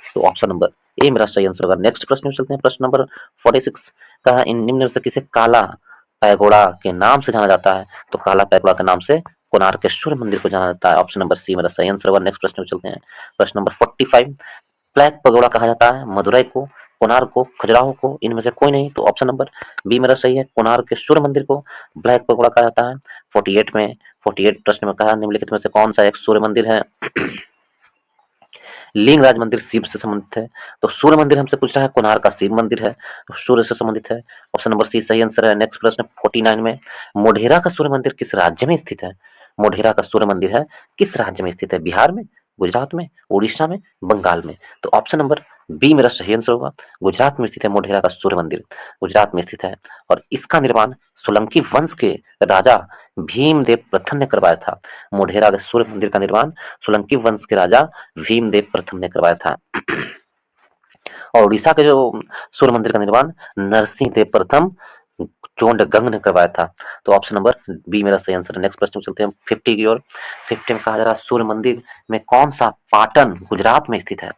[SPEAKER 1] तो ऑप्शन नंबर ए मेरा सही आंसर होगा। नेक्स्ट प्रश्न में चलते हैं। प्रश्न नंबर 46 कहा, इन निम्न में से किसे काला पैगोड़ा के नाम से जाना जाता है? तो काला पैगोड़ा के नाम से कोणार्क के सूर्य मंदिर को जाना जाता है। ऑप्शन नंबर सी मेरा सही आंसर होगा। नेक्स्ट प्रश्न में चलते हैं। प्रश्न नंबर 45 ब्लैक पगोड़ा कहा जाता है मदुरई को, कोणार्क को, खजुराहो को, इनमें से कोई नहीं। तो ऑप्शन नंबर बी मेरा सही है। कोणार्क के सूर्य मंदिर को ब्लैक पगोड़ा कहा जाता है। 48 प्रश्न में कहा, निम्नलिखित में से कौन सा एक सूर्य मंदिर है? लिंगराज मंदिर शिव से संबंधित है। तो सूर्य मंदिर हमसे पूछ रहा है, कोणार्क का शिव मंदिर है, तो सूर्य से संबंधित है। ऑप्शन नंबर सी सही आंसर है। नेक्स्ट प्रश्न 49 में, मोढेरा का सूर्य मंदिर किस राज्य में स्थित है? मोढेरा का सूर्य मंदिर है किस राज्य में स्थित है? बिहार में, गुजरात में, उड़ीसा में, बंगाल में। तो ऑप्शन नंबर बी मेरा सही आंसर होगा। गुजरात में स्थित है मोढेरा का सूर्य मंदिर, गुजरात में स्थित है। और इसका निर्माण सोलंकी वंश के राजा भीमदेव प्रथम ने करवाया था। मोढेरा के सूर्य मंदिर का निर्माण सोलंकी वंश के राजा भीमदेव प्रथम ने करवाया था। और उड़ीसा के जो सूर्य मंदिर का निर्माण नरसिंह देव प्रथम चोंडगंग ने करवाया था। तो ऑप्शन नंबर बी मेरा सही आंसर है। नेक्स्ट प्रश्न चलते हैं 50 की ओर। 50 में कहा जा रहा है, सूर्य मंदिर में कौन सा पाटन गुजरात में स्थित है?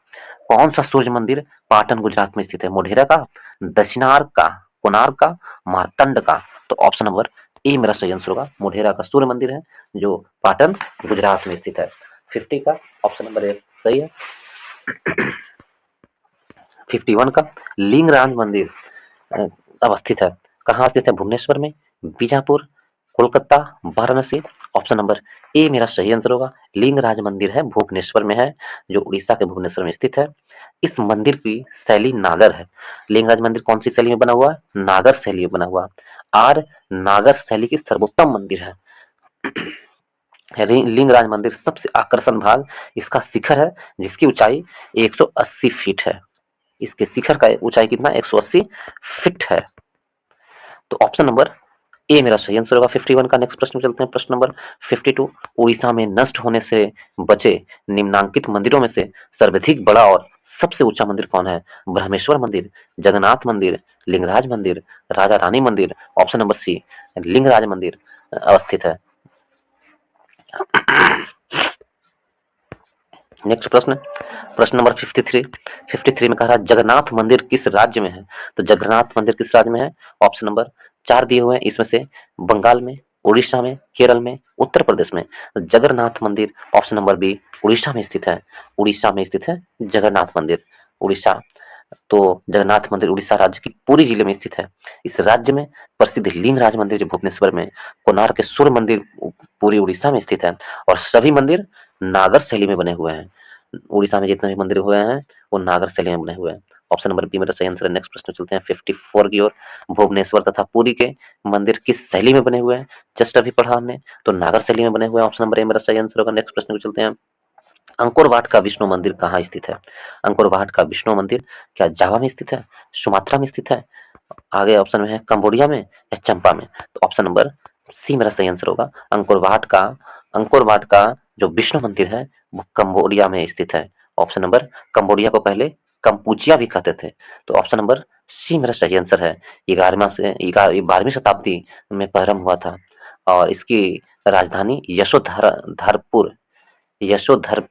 [SPEAKER 1] कौन सा सूर्य मंदिर पाटन गुजरात में स्थित है? मोढेरा का, दक्षिणार्क का, कोणार्क का, मार्तंड का। तो ऑप्शन नंबर ए मेरा सही आंसर होगा। मोढेरा का सूर्य मंदिर है जो पाटन गुजरात में स्थित है। 50 का ऑप्शन नंबर ए सही है। 51 का, लिंगराज मंदिर अवस्थित है, कहाँ स्थित है? भुवनेश्वर में, Bijapur, Kolkata, Varanasi. Option number A मेरा सही आंसर होगा। लिंगराज मंदिर है भुवनेश्वर में है, जो उड़ीसा के भुवनेश्वर में स्थित है। इस मंदिर की शैली नागर है। लिंगराज मंदिर कौन सी शैली में बना हुआ है? नागर शैली में बना हुआ। और नागर शैली की सर्वोत्तम मंदिर है लिंगराज मंदिर। सबसे आकर्षण भाग इसका शिखर है, जिसकी ऊंचाई 180 फीट है। इसके शिखर का ऊंचाई कितना? 180 फीट है। तो ऑप्शन नंबर ए मेरा सही आंसर होगा 51 का। नेक्स्ट प्रश्न चलते हैं। प्रश्न नंबर 52, उड़ीसा में नष्ट होने से बचे निम्नांकित मंदिरों में से सर्वाधिक बड़ा और सबसे ऊंचा मंदिर कौन है? ब्रह्मेश्वर मंदिर, जगन्नाथ मंदिर, लिंगराज मंदिर, राजा रानी मंदिर। ऑप्शन नंबर सी लिंगराज मंदिर अवस्थित है। नेक्स्ट प्रश्न, प्रश्न नंबर 53 में कह रहा है, जगन्नाथ मंदिर किस राज्य में है? तो जगन्नाथ मंदिर किस राज्य में है? ऑप्शन नंबर 4 दिए हुए हैं, इसमें से बंगाल में, उड़ीसा में, केरल में, उत्तर प्रदेश में। तो जगन्नाथ मंदिर ऑप्शन नंबर बी उड़ीसा में स्थित है। उड़ीसा में स्थित है जगन्नाथ मंदिर, उड़ीसा। तो जगन्नाथ मंदिर उड़ीसा राज्य की पुरी जिले में स्थित है। इस राज्य में प्रसिद्ध लिंगराज मंदिर जो भुवनेश्वर में, कोणार्क के सूर्य मंदिर पूरी उड़ीसा में स्थित है। और सभी मंदिर नागर शैली में बने हुए हैं। उड़ीसा में जितने भी मंदिर हुए हैं वो नागर शैली में बने हुए हैं। ऑप्शन नंबर बी मेरा सही आंसर है। नेक्स्ट प्रश्न चलते हैं 54 की ओर। भुवनेश्वर तथा पुरी के मंदिर किस शैली में बने हुए हैं? जस्ट अभी पढ़ा हमने, तो नागर शैली में बने हुए हैं। ऑप्शन नंबर ए मेरा सही आंसर होगा। नेक्स्ट प्रश्न को चलते हैं। अंकोर वाट का विष्णु मंदिर कहाँ स्थित है? अंकोर वाट का विष्णु मंदिर क्या जावा में स्थित है, सुमात्रा में स्थित है, आगे ऑप्शन में है कंबोडिया में या चंपा में? तो ऑप्शन नंबर सी मेरा सही आंसर होगा। अंकोर वाट का जो विष्णु मंदिर है वो कंबोडिया में स्थित है। ऑप्शन नंबर, कंबोडिया को पहले कंपूचिया भी कहते थे। तो ऑप्शन नंबर सी मेरा सही आंसर है। 12वीं शताब्दी में प्रारंभ हुआ था और इसकी राजधानी यशोधर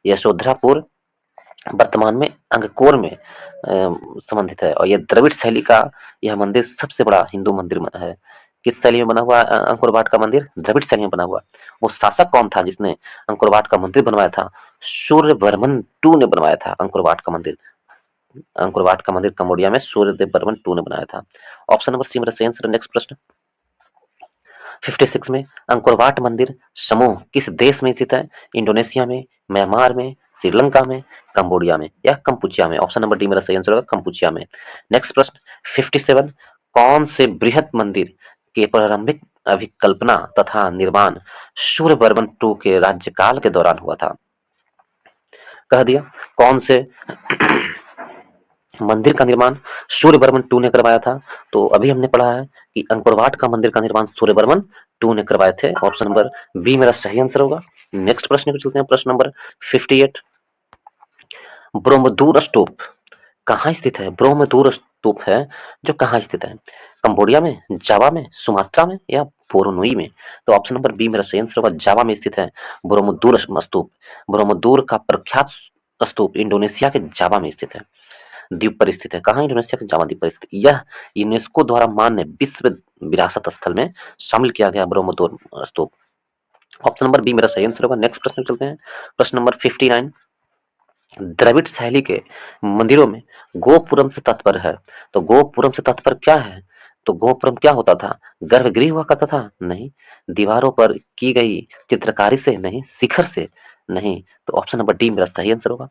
[SPEAKER 1] यशोधरापुर वर्तमान में अंगकोर में संबंधित है। और यह द्रविड़ शैली का यह मंदिर सबसे बड़ा हिंदू मंदिर है। किस शैली में बना हुआ अंकोर वाट का मंदिर? द्रविड़ शैली में बना हुआ। वो शासक कौन था जिसने अंकोर वाट का मंदिर बनवाया था? सूर्यवर्मन टू ने बनवाया था अंकोर वाट का मंदिर। अंकोर वाट का मंदिर कंबोडिया में सूर्यदेव बर्मन टू ने बनाया था। ऑप्शन नंबर सी मेरा सही आंसर। नेक्स्ट प्रश्न 56 में, अंकोर वाट मंदिर समूह किस देश में स्थित है? इंडोनेशिया में, म्यांमार में, श्रीलंका में, कंबोडिया में या कंपुचिया में? ऑप्शन नंबर डी मेरा सही आंसर होगा, कंपुचिया में। नेक्स्ट प्रश्न 57, कौन से बृहत मंदिर के प्रारंभिक अभिकल्पना तथा निर्माण सूर्यवर्मन टू के राज्यकाल के दौरान हुआ था? कह दिया। कौन से मंदिर का निर्माण सूर्यवर्मन टू ने करवाया था। तो अभी हमने पढ़ा है कि अंकोर वाट का मंदिर का निर्माण सूर्यवर्मन टू ने करवाए थे। ऑप्शन नंबर बी मेरा सही आंसर होगा। नेक्स्ट प्रश्न पे चलते हैं, प्रश्न नंबर 58। ब्रह्मदूर स्तूप कहाँ स्थित है? ब्रह्मदूर स्तूप है जो कहाँ स्थित है? कंबोडिया में, जावा में, सुमात्रा में या बोरोनुई में? तो ऑप्शन नंबर बी मेरा सही आंसर होगा, जावा में स्थित है ब्रह्मदूर स्तूप। ब्रह्मदूर का प्रख्यात स्तूप इंडोनेशिया के जावा में स्थित है, द्वीप पर स्थित है। कहाँ? इंडोनेशिया के जावा द्वीप पर स्थित। यह यूनेस्को द्वारा मान्य विश्व विरासत स्थल में शामिल किया गया ब्रह्मदूर स्तूप। ऑप्शन नंबर बी मेरा सही आंसर होगा। नेक्स्ट प्रश्न चलते हैं, प्रश्न नंबर 59। द्रविड़ शैली के मंदिरों में गोपुरम से तात्पर्य है। तो गोपुरम से तात्पर्य क्या है? तो गोपुरम क्या होता था? गर्भगृह हुआ करता था? नहीं। दीवारों पर की गई चित्रकारी से? नहीं। शिखर से? नहीं। तो ऑप्शन नंबर डी मेरा सही आंसर होगा।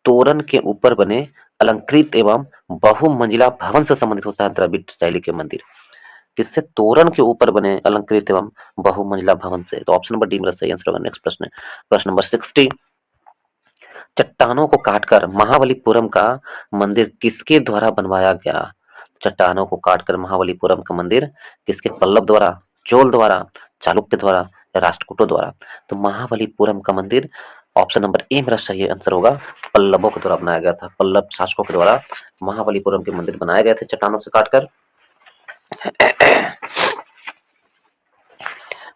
[SPEAKER 1] तोरण के ऊपर बने अलंकृत एवं बहुमंजिला भवन से संबंधित होता है द्रविड़ शैली के मंदिर। किससे? तोरण के ऊपर बने अलंकृत एवं बहुमंजिला भवन से। तो ऑप्शन नंबर डी मेरा सही आंसर होगा। नेक्स्ट प्रश्न, प्रश्न नंबर 60। चट्टानों को काटकर महाबलीपुरम का मंदिर किसके द्वारा बनवाया गया? चट्टानों को काटकर महाबलीपुरम का मंदिर किसके? पल्लव द्वारा, चोल द्वारा, चालुक्य द्वारा या राष्ट्रकूटों द्वारा? तो महाबलीपुरम का मंदिर ऑप्शन नंबर ए मेरा सही आंसर होगा, पल्लवों के द्वारा बनाया गया था। पल्लव शासकों के द्वारा महाबलीपुरम के मंदिर बनाए गए थे चट्टानों से काटकर।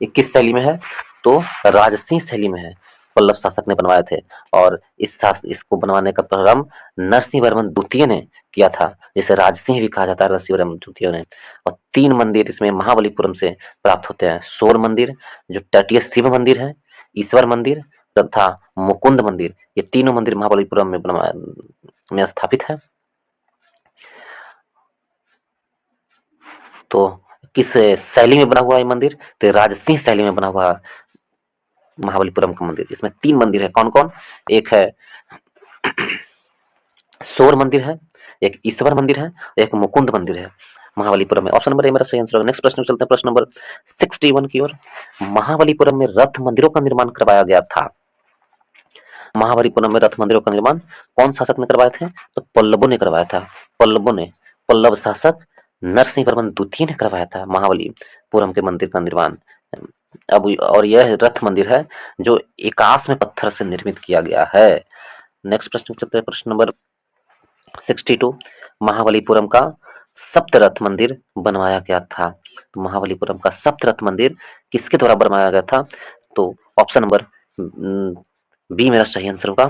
[SPEAKER 1] ये किस शैली में है? तो राजसी शैली में है, पल्लव शासक ने बनवाए थे। और इसको बनवाने का प्रारंभ नरसिंह वर्मन द्वितीय ने किया था, जिसे राजसिंह भी कहा जाता है नरसिंह वर्मन द्वितीय ने। और 3 मंदिर इसमें महाबलीपुरम से प्राप्त होते हैं, शोर मंदिर जो तटीय शिव मंदिर है, ईश्वर मंदिर तथा मुकुंद मंदिर। ये तीनों मंदिर महाबलीपुरम में स्थापित है। तो किस शैली में बना हुआ है मंदिर? तो राजसिंह शैली में बना हुआ महाबलीपुरम का मंदिर। इसमें 3 मंदिर है, कौन कौन? एक है शोर मंदिर है, एक ईश्वर मंदिर है, एक मुकुंद मंदिर है महाबलीपुरम में। ऑप्शन नंबर ए मेरा सही आंसर होगा। नेक्स्ट प्रश्न में चलते हैं, प्रश्न नंबर 61 की ओर। महाबलीपुरम में रथ मंदिरों का निर्माण करवाया गया था। महाबलीपुरम में रथ मंदिरों का निर्माण कौन शासक ने करवाए थे? तो पल्लवों ने करवाया था। पल्लवों ने, पल्लव शासक नरसिंह वर्मन द्वितीय ने करवाया था महाबलीपुरम के मंदिर का निर्माण। अब और यह रथ मंदिर है जो एकाश में पत्थर से निर्मित किया गया है। नेक्स्ट प्रश्न चलते हैं, प्रश्न नंबर 62। महाबलीपुरम का सप्तरथ मंदिर बनवाया गया था। तो महाबलीपुरम का सप्तरथ मंदिर किसके द्वारा बनवाया गया था? तो ऑप्शन नंबर बी मेरा सही आंसर होगा,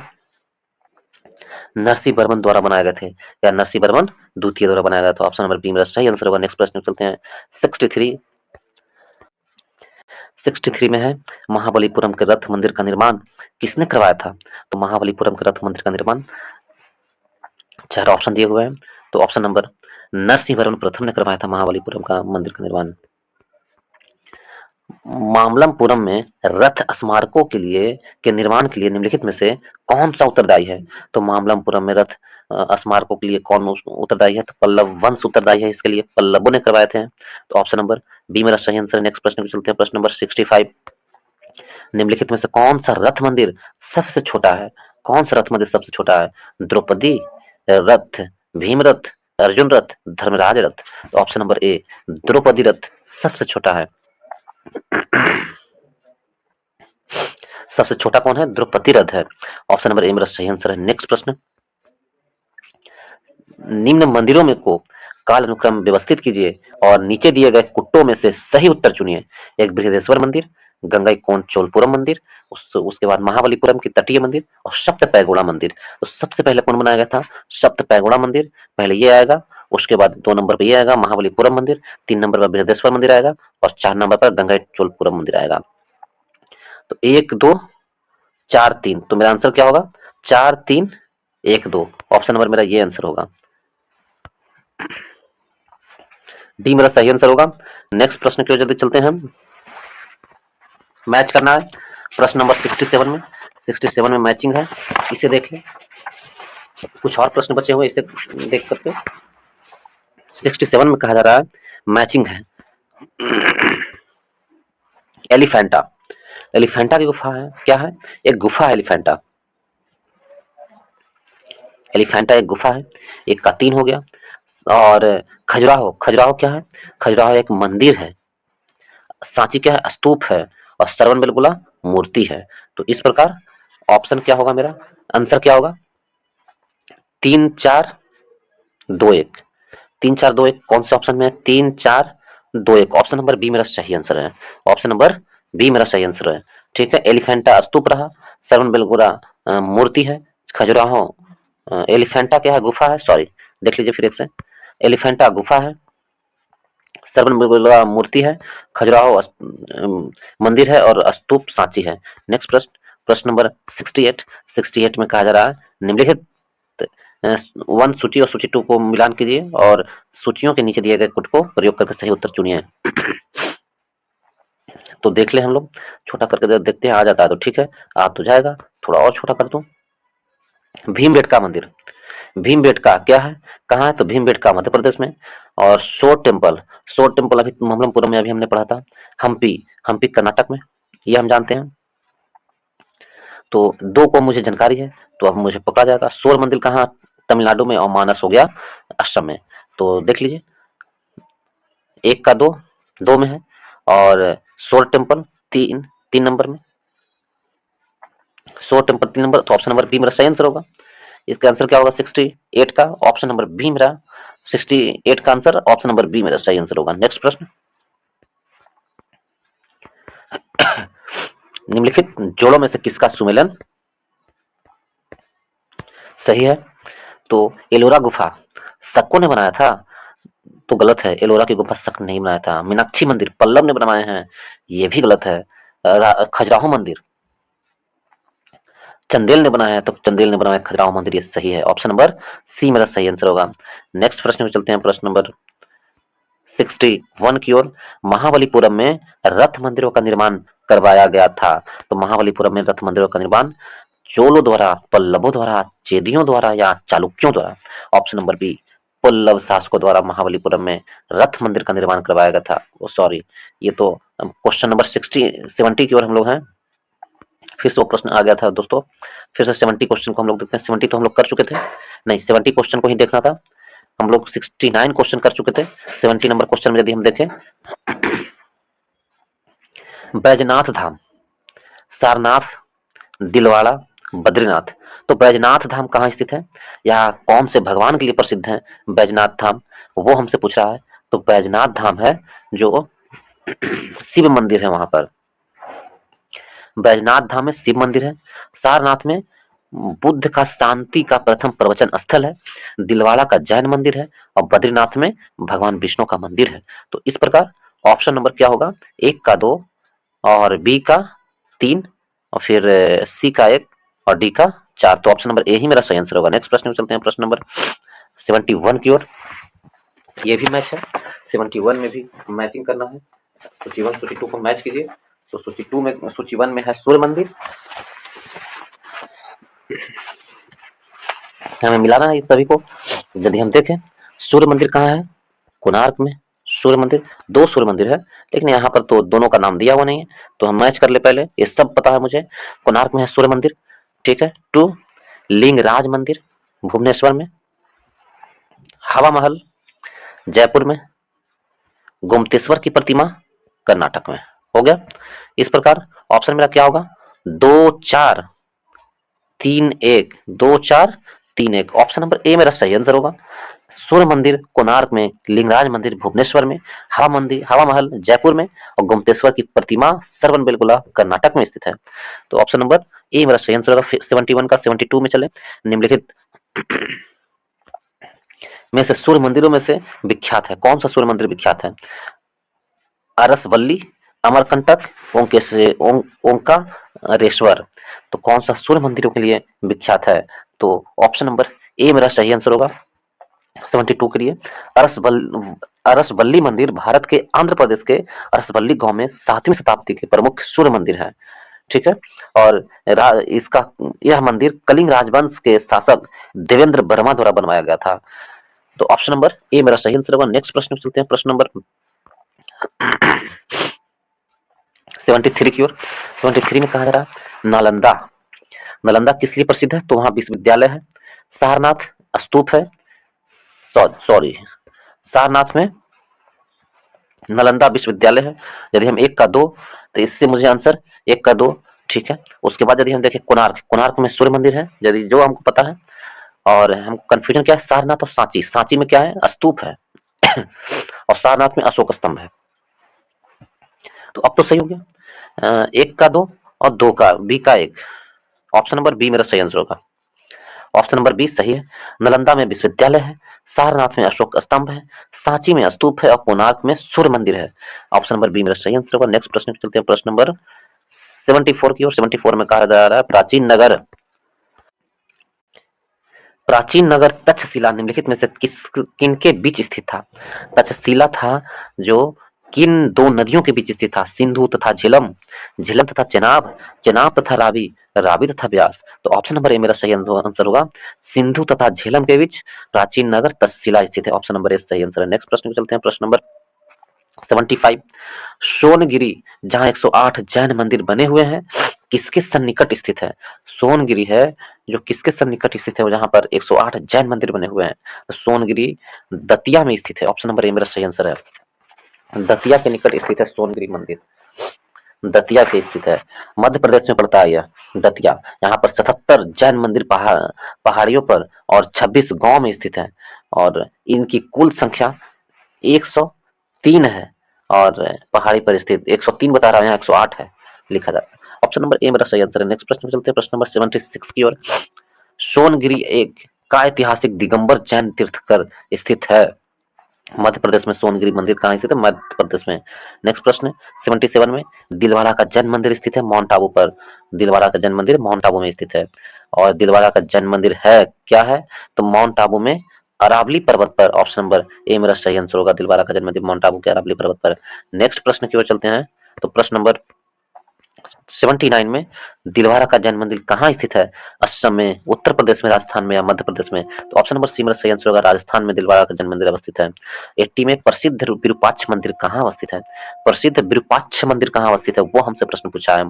[SPEAKER 1] नरसिंह वर्मन द्वारा बनाए गए थे या नरसिंह वर्मन द्वितीय द्वारा बनाया गया था। ऑप्शन नंबर बी मेरा सही आंसर होगा। नेक्स्ट प्रश्न चलते हैं, 63 में है, महाबलीपुरम के रथ मंदिर का निर्माण किसने करवाया था? तो महाबलीपुरम के रथ मंदिर का निर्माण 4 ऑप्शन दिए हुए हैं। तो ऑप्शन नंबर नरसिंह वर्मन प्रथम ने करवाया था महाबलीपुरम का मंदिर का निर्माण। मामल्लपुरम में रथ स्मारकों के निर्माण के लिए निम्नलिखित में से कौन सा उत्तरदायी है? तो मामल्लपुरम में रथ स्मारकों के लिए कौन उत्तरदायी है? तो पल्लव वंश उत्तरदायी है, इसके लिए पल्लवों ने करवाए थे। तो ऑप्शन नंबर बी मेरा सही आंसर है। नेक्स्ट प्रश्न पे चलते हैं, प्रश्न नंबर 65। निम्नलिखित में से कौन सा रथ मंदिर सबसे छोटा है? कौन सा रथ मंदिर सबसे छोटा है? द्रौपदी रथ, भीम रथ, अर्जुन रथ, धर्मराज रथ? तो ऑप्शन नंबर ए द्रौपदी रथ सबसे छोटा है। सबसे छोटा कौन है? द्रौपदी रथ है। ऑप्शन नंबर ए मेरा सही आंसर है। नेक्स्ट प्रश्न, निम्न मंदिरों में को काल अनुक्रम व्यवस्थित कीजिए और नीचे दिए गए कुट्टों में से सही उत्तर चुनिए। एक बृहदेश्वर मंदिर, गंगईकोंड चोलपुरम मंदिर, उसके बाद महाबलीपुरम की तटीय मंदिर और सप्त पैगोड़ा मंदिर। तो सबसे पहले कौन बनाया गया था? सप्त पैगोड़ा मंदिर पहले ये आएगा, उसके बाद 2 नंबर पे ये आएगा महाबलीपुरम मंदिर, 3 नंबर पर बृहदेश्वर मंदिर आएगा और 4 नंबर पर गंगा चोलपुरम मंदिर आएगा। तो 1 2 4 3, तो मेरा आंसर क्या होगा? 4 3 1 2। ऑप्शन नंबर मेरा ये आंसर होगा, डी मेरा सही आंसर होगा। नेक्स्ट प्रश्न की ओर जल्दी चलते हैं, मैच करना है। प्रश्न नंबर 67 में, 67 में मैचिंग है, इसे देख लें। कुछ और प्रश्न बचे हुए, इसे देख करके 67 में कहा जा रहा है मैचिंग है। एलिफेंटा, एलिफेंटा की गुफा है, क्या है? एक गुफा है एलिफेंटा। एलिफेंटा एक गुफा है, एक का 3 हो गया। और खजुराहो, खजुराहो क्या है? खजुराहो एक मंदिर है। सांची क्या है? स्तूप है। और श्रवणबेलगोला मूर्ति है। तो इस प्रकार ऑप्शन क्या होगा मेरा? आंसर क्या होगा? 3 4 2 1। 3 4 2 1 कौन से ऑप्शन में है? 3 4 2 1। ऑप्शन नंबर बी मेरा सही आंसर है। ऑप्शन नंबर बी मेरा सही आंसर है। ठीक है, एलिफेंटा स्तूप रहा, श्रवणबेलगोला मूर्ति है, खजुराहो एलिफेंटा क्या है? गुफा है। सॉरी, देख लीजिए फिर एक से। एलिफेंटा गुफा है, श्रवणबेलगोला मूर्ति है, खजुराहो मंदिर है और स्तूप सांची है। नेक्स्ट प्रश्न, प्रश्न नंबर 68। 68 में कहा जा रहा है निम्नलिखित वन सूची और सूची 2 को मिलान कीजिए और सूचियों के नीचे दिए गए कोड को प्रयोग करके सही उत्तर चुनिए। तो देख ले हम लोग, छोटा करके देखते हैं, आ जाता है तो ठीक है, आ तो जाएगा। थोड़ा और छोटा कर दूं। भीमबेटका मंदिर, भीमबेटका क्या है? कहाँ है? तो भीमबेटका मध्य प्रदेश में। और शोर टेम्पल, शोर टेम्पल अभी ममलमपुरम में अभी हमने पढ़ा था। हम्पी, हम्पी कर्नाटक में, ये हम जानते हैं। तो 2 को मुझे जानकारी है, तो अब मुझे पकड़ा जाएगा। शोर मंदिर कहाँ? तमिलनाडु में। और मानस हो गया असम में। तो देख लीजिए, 1 का 2, 2 में है। और शोर टेम्पल 3, 3 नंबर में। शोर टेम्पल 3 नंबर, तो ऑप्शन नंबर बी मेरा सही आंसर होगा। इसका आंसर क्या होगा? 68 का ऑप्शन नंबर बी मेरा 68 का आंसर, ऑप्शन नंबर बी मेरा सही आंसर होगा। नेक्स्ट प्रश्न, निम्नलिखित जोड़ों में से किसका सुमेलन सही है? तो एलोरा गुफा शकों ने बनाया था, तो गलत है। एलोरा की गुफा शक नहीं बनाया था। मीनाक्षी मंदिर पल्लव ने बनवाए हैं, ये भी गलत है। खजुराहो मंदिर चंदेल ने बनाया है, तो चंदेल ने बनाया खजुराहो मंदिर, ये सही है। ऑप्शन नंबर सी मेरा सही आंसर होगा। नेक्स्ट प्रश्न में चलते हैं, प्रश्न नंबर 61 की ओर। महाबलीपुरम में रथ मंदिरों का निर्माण करवाया गया था। तो महाबलीपुरम में रथ मंदिरों का निर्माण चोलों द्वारा, पल्लवों द्वारा, चेदियों द्वारा या चालुक्यों द्वारा? ऑप्शन नंबर बी, पल्लव शासकों द्वारा महाबलीपुरम में रथ मंदिर का निर्माण करवाया गया था। सॉरी, ये तो क्वेश्चन नंबर 70 की ओर हम लोग हैं। फिर से वो प्रश्न आ गया था दोस्तों, फिर से 70 क्वेश्चन को हम लोग देखते हैं। 70 तो हम लोग कर चुके थे, नहीं 70 क्वेश्चन को ही देखना था। हम लोग 69 क्वेश्चन कर चुके थे। 70 नंबर क्वेश्चन में यदि हम देखें, बैजनाथ धाम, सारनाथ, दिलवाड़ा, बद्रीनाथ। तो बैजनाथ धाम कहाँ स्थित है या कौन से भगवान के लिए प्रसिद्ध है बैजनाथ धाम, वो हमसे पूछ रहा है। तो बैजनाथ धाम है जो शिव मंदिर है वहां पर। बैजनाथ धाम में शिव मंदिर है। सारनाथ में बुद्ध का शांति का प्रथम प्रवचन स्थल है। दिलवाड़ा का जैन मंदिर है। और बद्रीनाथ में भगवान विष्णु का मंदिर है। तो इस प्रकार ऑप्शन नंबर क्या होगा? 1 का 2 और बी का 3 और फिर सी का 1 और डी का 4। तो ऑप्शन नंबर ए ही मेरा सही आंसर होगा। नेक्स्ट प्रश्न में चलते हैं, प्रश्न नंबर 71 की ओर। ये भी मैच है, 71 में भी मैचिंग करना है। सूची 1 सूची 2 को मैच कीजिए। तो सूची 2 में, सूची 1 में है सूर्य मंदिर, हमें मिलाना है इस सभी को। यदि हम देखें, सूर्य मंदिर कहाँ है? कोणार्क में। सूर्य मंदिर, 2 सूर्य मंदिर है, लेकिन यहाँ पर तो दोनों का नाम दिया हुआ नहीं है, तो हम मैच कर ले। पहले ये सब पता है मुझे। कोणार्क में है सूर्य मंदिर, ठीक है। 2 लिंगराज मंदिर भुवनेश्वर में, हवा महल जयपुर में, गोमतेश्वर की प्रतिमा कर्नाटक में। हो गया। इस प्रकार ऑप्शन मेरा क्या होगा? 2 4 3 1, 2 4 3 1। ऑप्शन नंबर ए मेरा सही आंसर होगा। सूर्य मंदिर कोणार्क में, लिंगराज मंदिर भुवनेश्वर में, हवा मंदिर, हवा महल जयपुर में और गोमतेश्वर की प्रतिमा श्रवणबेलगोला कर्नाटक में स्थित है। तो ऑप्शन नंबर ए मेरा सही आंसर होगा। 71 का 72 में चले। निम्नलिखित में से सूर्य मंदिरों में से विख्यात है, कौन सा सूर्य मंदिर विख्यात है? अरसवल्ली, अमरकंटक, ओंकारेश्वर। तो कौन सा सूर्य मंदिरों के लिए विख्यात है? तो ऑप्शन नंबर ए मेरा सही आंसर होगा 72 के लिए। अरसवल्ली मंदिर भारत के आंध्र प्रदेश के अरसवल्ली गांव में 7वीं शताब्दी के प्रमुख सूर्य मंदिर है, ठीक है। और इसका यह मंदिर कलिंग राजवंश के शासक देवेंद्र वर्मा द्वारा बनवाया गया था। तो ऑप्शन नंबर ए मेरा सही आंसर होगा। नेक्स्ट प्रश्न चलते हैं, प्रश्न नंबर 73 की ओर। 73 में कहा जा रहा है नालंदा, नालंदा किस लिए प्रसिद्ध है? तो वहां विश्वविद्यालय है, सारनाथ स्तूप है, सॉरी सारनाथ में नालंदा विश्वविद्यालय है। यदि हम एक का दो, तो इससे मुझे आंसर एक का दो, ठीक है। उसके बाद यदि हम देखें कोणार्क, कोणार्क में सूर्य मंदिर है, यदि जो हमको पता है। और हमको कंफ्यूजन क्या है, सारनाथ और सांची, सांची में क्या है, स्तूप है और सारनाथ में अशोक स्तंभ है। तो अब तो सही हो गया, एक का दो और दो का बी का एक। ऑप्शन नंबर बी मेरा सही आंसर होगा। ऑप्शन नंबर बी सही है। नालंदा में विश्वविद्यालय है, सारनाथ में अशोक स्तंभ है, सांची में स्तूप है और कोणार्क में सूर्य मंदिर है। ऑप्शन नंबर बी मेरा सही आंसर होगा। नेक्स्ट प्रश्न चलते हैं, प्रश्न नंबर 74 की ओर। 74 में कहा जा रहा है प्राचीन नगर, प्राचीन नगर तक्षशिला निम्नलिखित में से किनके बीच स्थित था। तक्षशिला था जो किन दो नदियों के बीच स्थित था, सिंधु तथा झेलम, झेलम तथा चेनाब, चेनाब तथा रावी, रावी तथा ब्यास। तो ऑप्शन नंबर ए मेरा सही आंसर होगा। सिंधु तथा झेलम के बीच प्राचीन नगर तक्षशिला स्थित है। ऑप्शन नंबर ए सही आंसर है। नेक्स्ट प्रश्न पे चलते हैं, प्रश्न नंबर 75। सोनगिरी जहां 108 जैन मंदिर बने हुए हैं, किसके सन्निकट स्थित है। सोनगिरी है जो किसके सन्निकट स्थित है, जहां पर 108 जैन मंदिर बने हुए हैं। तो सोनगिरी दतिया में स्थित है। ऑप्शन नंबर ए मेरा सही आंसर है। दतिया के निकट स्थित है सोनगिरी मंदिर, दतिया के स्थित है। मध्य प्रदेश में पड़ता है यह दतिया। यहाँ पर 77 जैन मंदिर पहाड़ियों पर और 26 गांव में स्थित है। और इनकी कुल संख्या 103 है। और पहाड़ी पर स्थित 103 बता रहा हूं, यहाँ 108 है लिखा जाता है। ऑप्शन नंबर ए मेरा सही आंसर है। नेक्स्ट प्रश्न में चलते हैं, प्रश्न नंबर 76 की ओर। सोनगिरी एक का ऐतिहासिक दिगंबर जैन तीर्थकर स्थित है। मध्य प्रदेश में सोनगिरी मंदिर कहाँ स्थित है, मध्य प्रदेश में। नेक्स्ट प्रश्न 77 में दिलवाड़ा का जैन मंदिर स्थित है माउंट आबू पर। दिलवाड़ा का जैन मंदिर माउंट आबू में स्थित है। और दिलवाड़ा का जैन मंदिर है क्या है, तो माउंट आबू में अरावली पर्वत पर। ऑप्शन नंबर ए मेरा सही आंसर होगा। दिलवाड़ा का जैन मंदिर माउंट आबू के अरावली पर्वत पर। नेक्स्ट प्रश्न की ओर चलते हैं, तो प्रश्न नंबर 79 में दिलवाड़ा का जैन मंदिर कहाँ स्थित है, असम में, उत्तर प्रदेश में, राजस्थान में या मध्य प्रदेश में। तो ऑप्शन नंबर सी मेरा सही आंसर होगा। राजस्थान में दिलवाड़ा का जैन मंदिर अवस्थित है। 80 में प्रसिद्ध विरूपाक्ष मंदिर कहाँ अवस्थित है। प्रसिद्ध विरूपाक्ष मंदिर कहाँ अवस्थित है, वो हमसे प्रश्न पूछा है।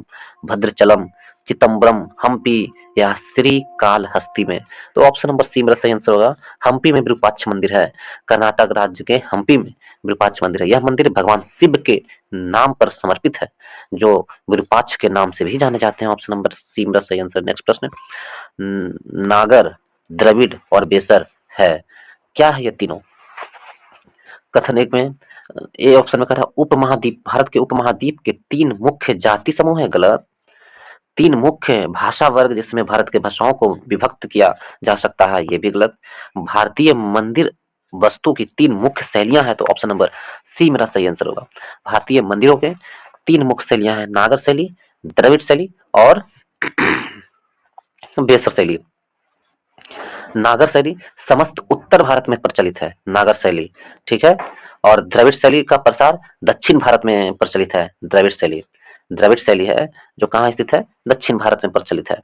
[SPEAKER 1] भद्रचलम, चिदम्बरम, हम्पी या श्रीकालहस्ती में। तो ऑप्शन नंबर सी मेरा सही आंसर होगा। हम्पी में विरूपाक्ष मंदिर है। कर्नाटक राज्य के हम्पी में विरूपाक्ष मंदिर है। यह मंदिर भगवान शिव के नाम पर समर्पित है, जो विरूपाक्ष के नाम से भी जाने जाते हैं। ऑप्शन नंबर सी मेरा सही आंसर। नेक्स्ट प्रश्न, नागर, द्रविड़ और बेसर है, क्या है ये तीनों। कथन एक में ए ऑप्शन में कह रहा उपमहाद्वीप, भारत के उपमहाद्वीप के तीन मुख्य जाति समूह है, गलत। तीन मुख्य भाषा वर्ग जिसमें भारत के भाषाओं को विभक्त किया जा सकता है, ये भी गलत। भारतीय मंदिर वस्तु की तीन मुख्य शैलियां हैं, तो ऑप्शन नंबर सी मेरा सही आंसर होगा। भारतीय मंदिरों के तीन मुख्य शैलियां हैं, नागर शैली, द्रविड़ शैली और बेसर शैली। नागर शैली समस्त उत्तर भारत में प्रचलित है, नागर शैली, ठीक है। और द्रविड़ शैली का प्रसार दक्षिण भारत में प्रचलित है। द्रविड़ शैली, द्रविड़ शैली है जो कहाँ स्थित है, दक्षिण भारत में प्रचलित है।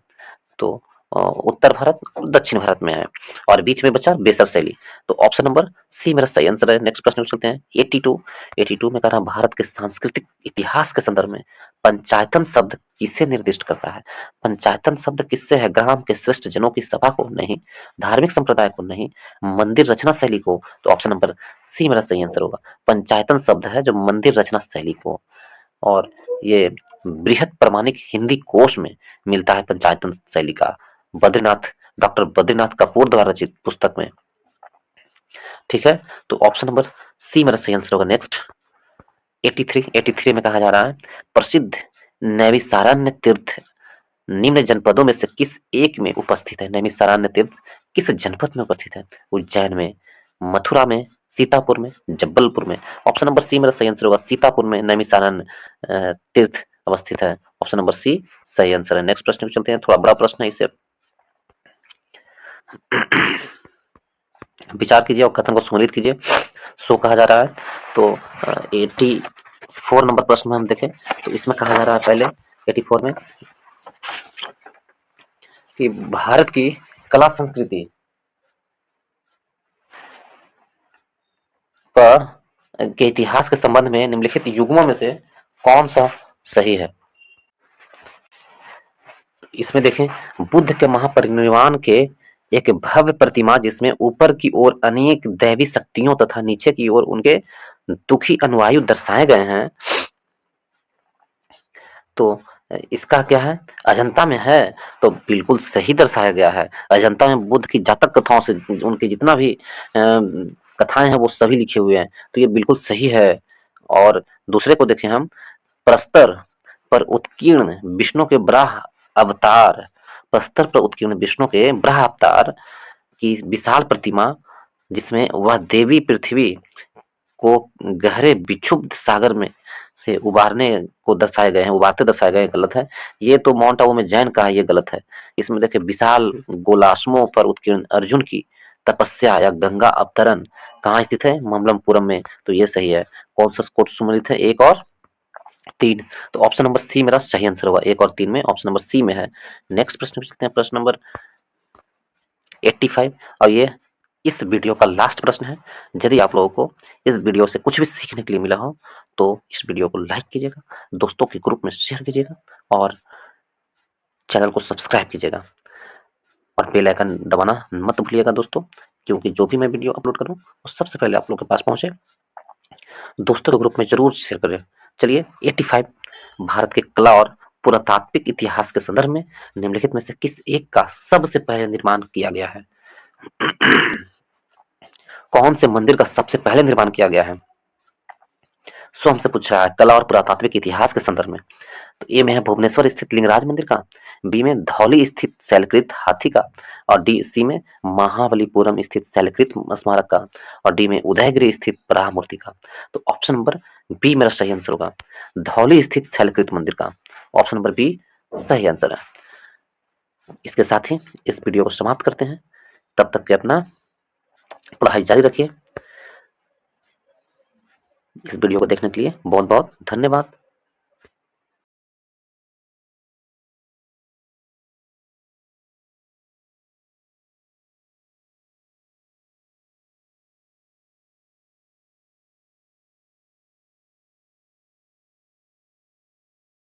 [SPEAKER 1] तो उत्तर भारत और दक्षिण भारत में है। और बीच में बचा बेसर शैली। तो ऑप्शन नंबर सी मेरा सही आंसर है। नेक्स्ट प्रश्न चलते हैं 82। 82 में कह रहा भारत के सांस्कृतिक इतिहास के संदर्भ में पंचायतन शब्द किसे निर्दिष्ट करता है। पंचायतन शब्द किससे है, ग्राम के श्रेष्ठ जनों की सभा को नहीं, धार्मिक संप्रदाय को नहीं, मंदिर रचना शैली को। तो ऑप्शन नंबर सी मेरा सही आंसर होगा। पंचायतन शब्द है जो मंदिर रचना शैली को। और ये बृहत प्रमाणिक हिंदी कोश में मिलता है पंचायतन शैली का, बद्रीनाथ, डॉक्टर बद्रीनाथ कपूर द्वारा रचित पुस्तक में, ठीक है। तो ऑप्शन नंबर सी मेरा सही आंसर होगा। नेक्स्ट 83 में कहा जा रहा है प्रसिद्ध नैमिषारण्य तीर्थ निम्न जनपदों में से किस एक में उपस्थित है। नैमिषारण्य तीर्थ किस जनपद में उपस्थित है, उज्जैन में, मथुरा में, सीतापुर में, जबलपुर में। ऑप्शन नंबर सी मेरा सही आंसर होगा। सीतापुर में नैमिषारण्य तीर्थ अवस्थित है। ऑप्शन नंबर सी सही आंसर है। नेक्स्ट प्रश्न पे चलते हैं, थोड़ा बड़ा प्रश्न है, इसे विचार कीजिए और कथन को सुमेलित कीजिए। सो कहा जा रहा है। तो 84 नंबर प्रश्न में हम देखें तो इसमें कहा जा रहा है पहले 84 में कि भारत की कला संस्कृति पर के इतिहास के संबंध में निम्नलिखित युग्मों में से कौन सा सही है। इसमें देखें बुद्ध के महापरिनिर्वाण के एक भव्य प्रतिमा जिसमें ऊपर की ओर अनेक दैवी शक्तियों तथा नीचे की ओर उनके दुखी अनुयायी दर्शाए गए हैं। तो इसका क्या है, अजंता में है, तो बिल्कुल सही दर्शाया गया है। अजंता में बुद्ध की जातक कथाओं से उनके जितना भी कथाएं हैं वो सभी लिखे हुए हैं, तो ये बिल्कुल सही है। और दूसरे को देखें हम, प्रस्तर पर उत्कीर्ण विष्णु के बराह अवतार, प्रस्तर पर उत्कीर्ण विष्णु के बराह अवतार की विशाल प्रतिमा, जिसमें वह देवी पृथ्वी को गहरे विक्षुब्ध सागर में से उबारने को दर्शाए गए हैं, उबारते दर्शाए गए हैं, गलत है। ये तो माउंट आबू में जैन का है, ये गलत है। इसमें देखिए विशाल गोलाश्मों पर उत्कीर्ण अर्जुन की तपस्या या गंगा अवतरण कहाँ स्थित है, ममल्लपुरम में, तो ये सही है। कौन सा कोट सुमलित है, एक और तीन, तो ऑप्शन नंबर सी मेरा सही आंसर होगा, एक और तीन में ऑप्शन नंबर सी में है। नेक्स्ट प्रश्न पूछते हैं, प्रश्न नंबर 85, और ये इस वीडियो का लास्ट प्रश्न है। यदि आप लोगों को इस वीडियो से कुछ भी सीखने के लिए मिला हो तो इस वीडियो को लाइक कीजिएगा, दोस्तों के ग्रुप में शेयर कीजिएगा और चैनल को सब्सक्राइब कीजिएगा और बेल आइकन दबाना मत भूलिएगा दोस्तों, क्योंकि जो भी मैं वीडियो अपलोड करूं वो सबसे पहले आप लोगों के पास पहुंचे। दोस्तों के ग्रुप में जरूर शेयर करें। चलिए 85, भारत के कला और पुरातात्विक इतिहास के संदर्भ में निम्नलिखित में से किस एक का सबसे पहले निर्माण किया गया है? कौन से मंदिर का सबसे पहले निर्माण किया गया है? सो हमसे पूछ रहा है कला और पुरातात्विक इतिहास के संदर्भ में। तो ए में है भुवनेश्वर स्थित लिंगराज मंदिर का, बी में धौली स्थित शैलकृत हाथी का, और डी सी में महाबलीपुरम स्थित शैलकृत स्मारक का, और डी में उदयगिरी स्थित बराह मूर्ति का। तो ऑप्शन नंबर बी मेरा सही आंसर होगा, धौली स्थित शैलकृत मंदिर का। ऑप्शन नंबर बी सही आंसर है। इसके साथ ही इस वीडियो को समाप्त करते हैं। तब तक के अपना पढ़ाई जारी रखिए। इस वीडियो को देखने के लिए बहुत बहुत धन्यवाद।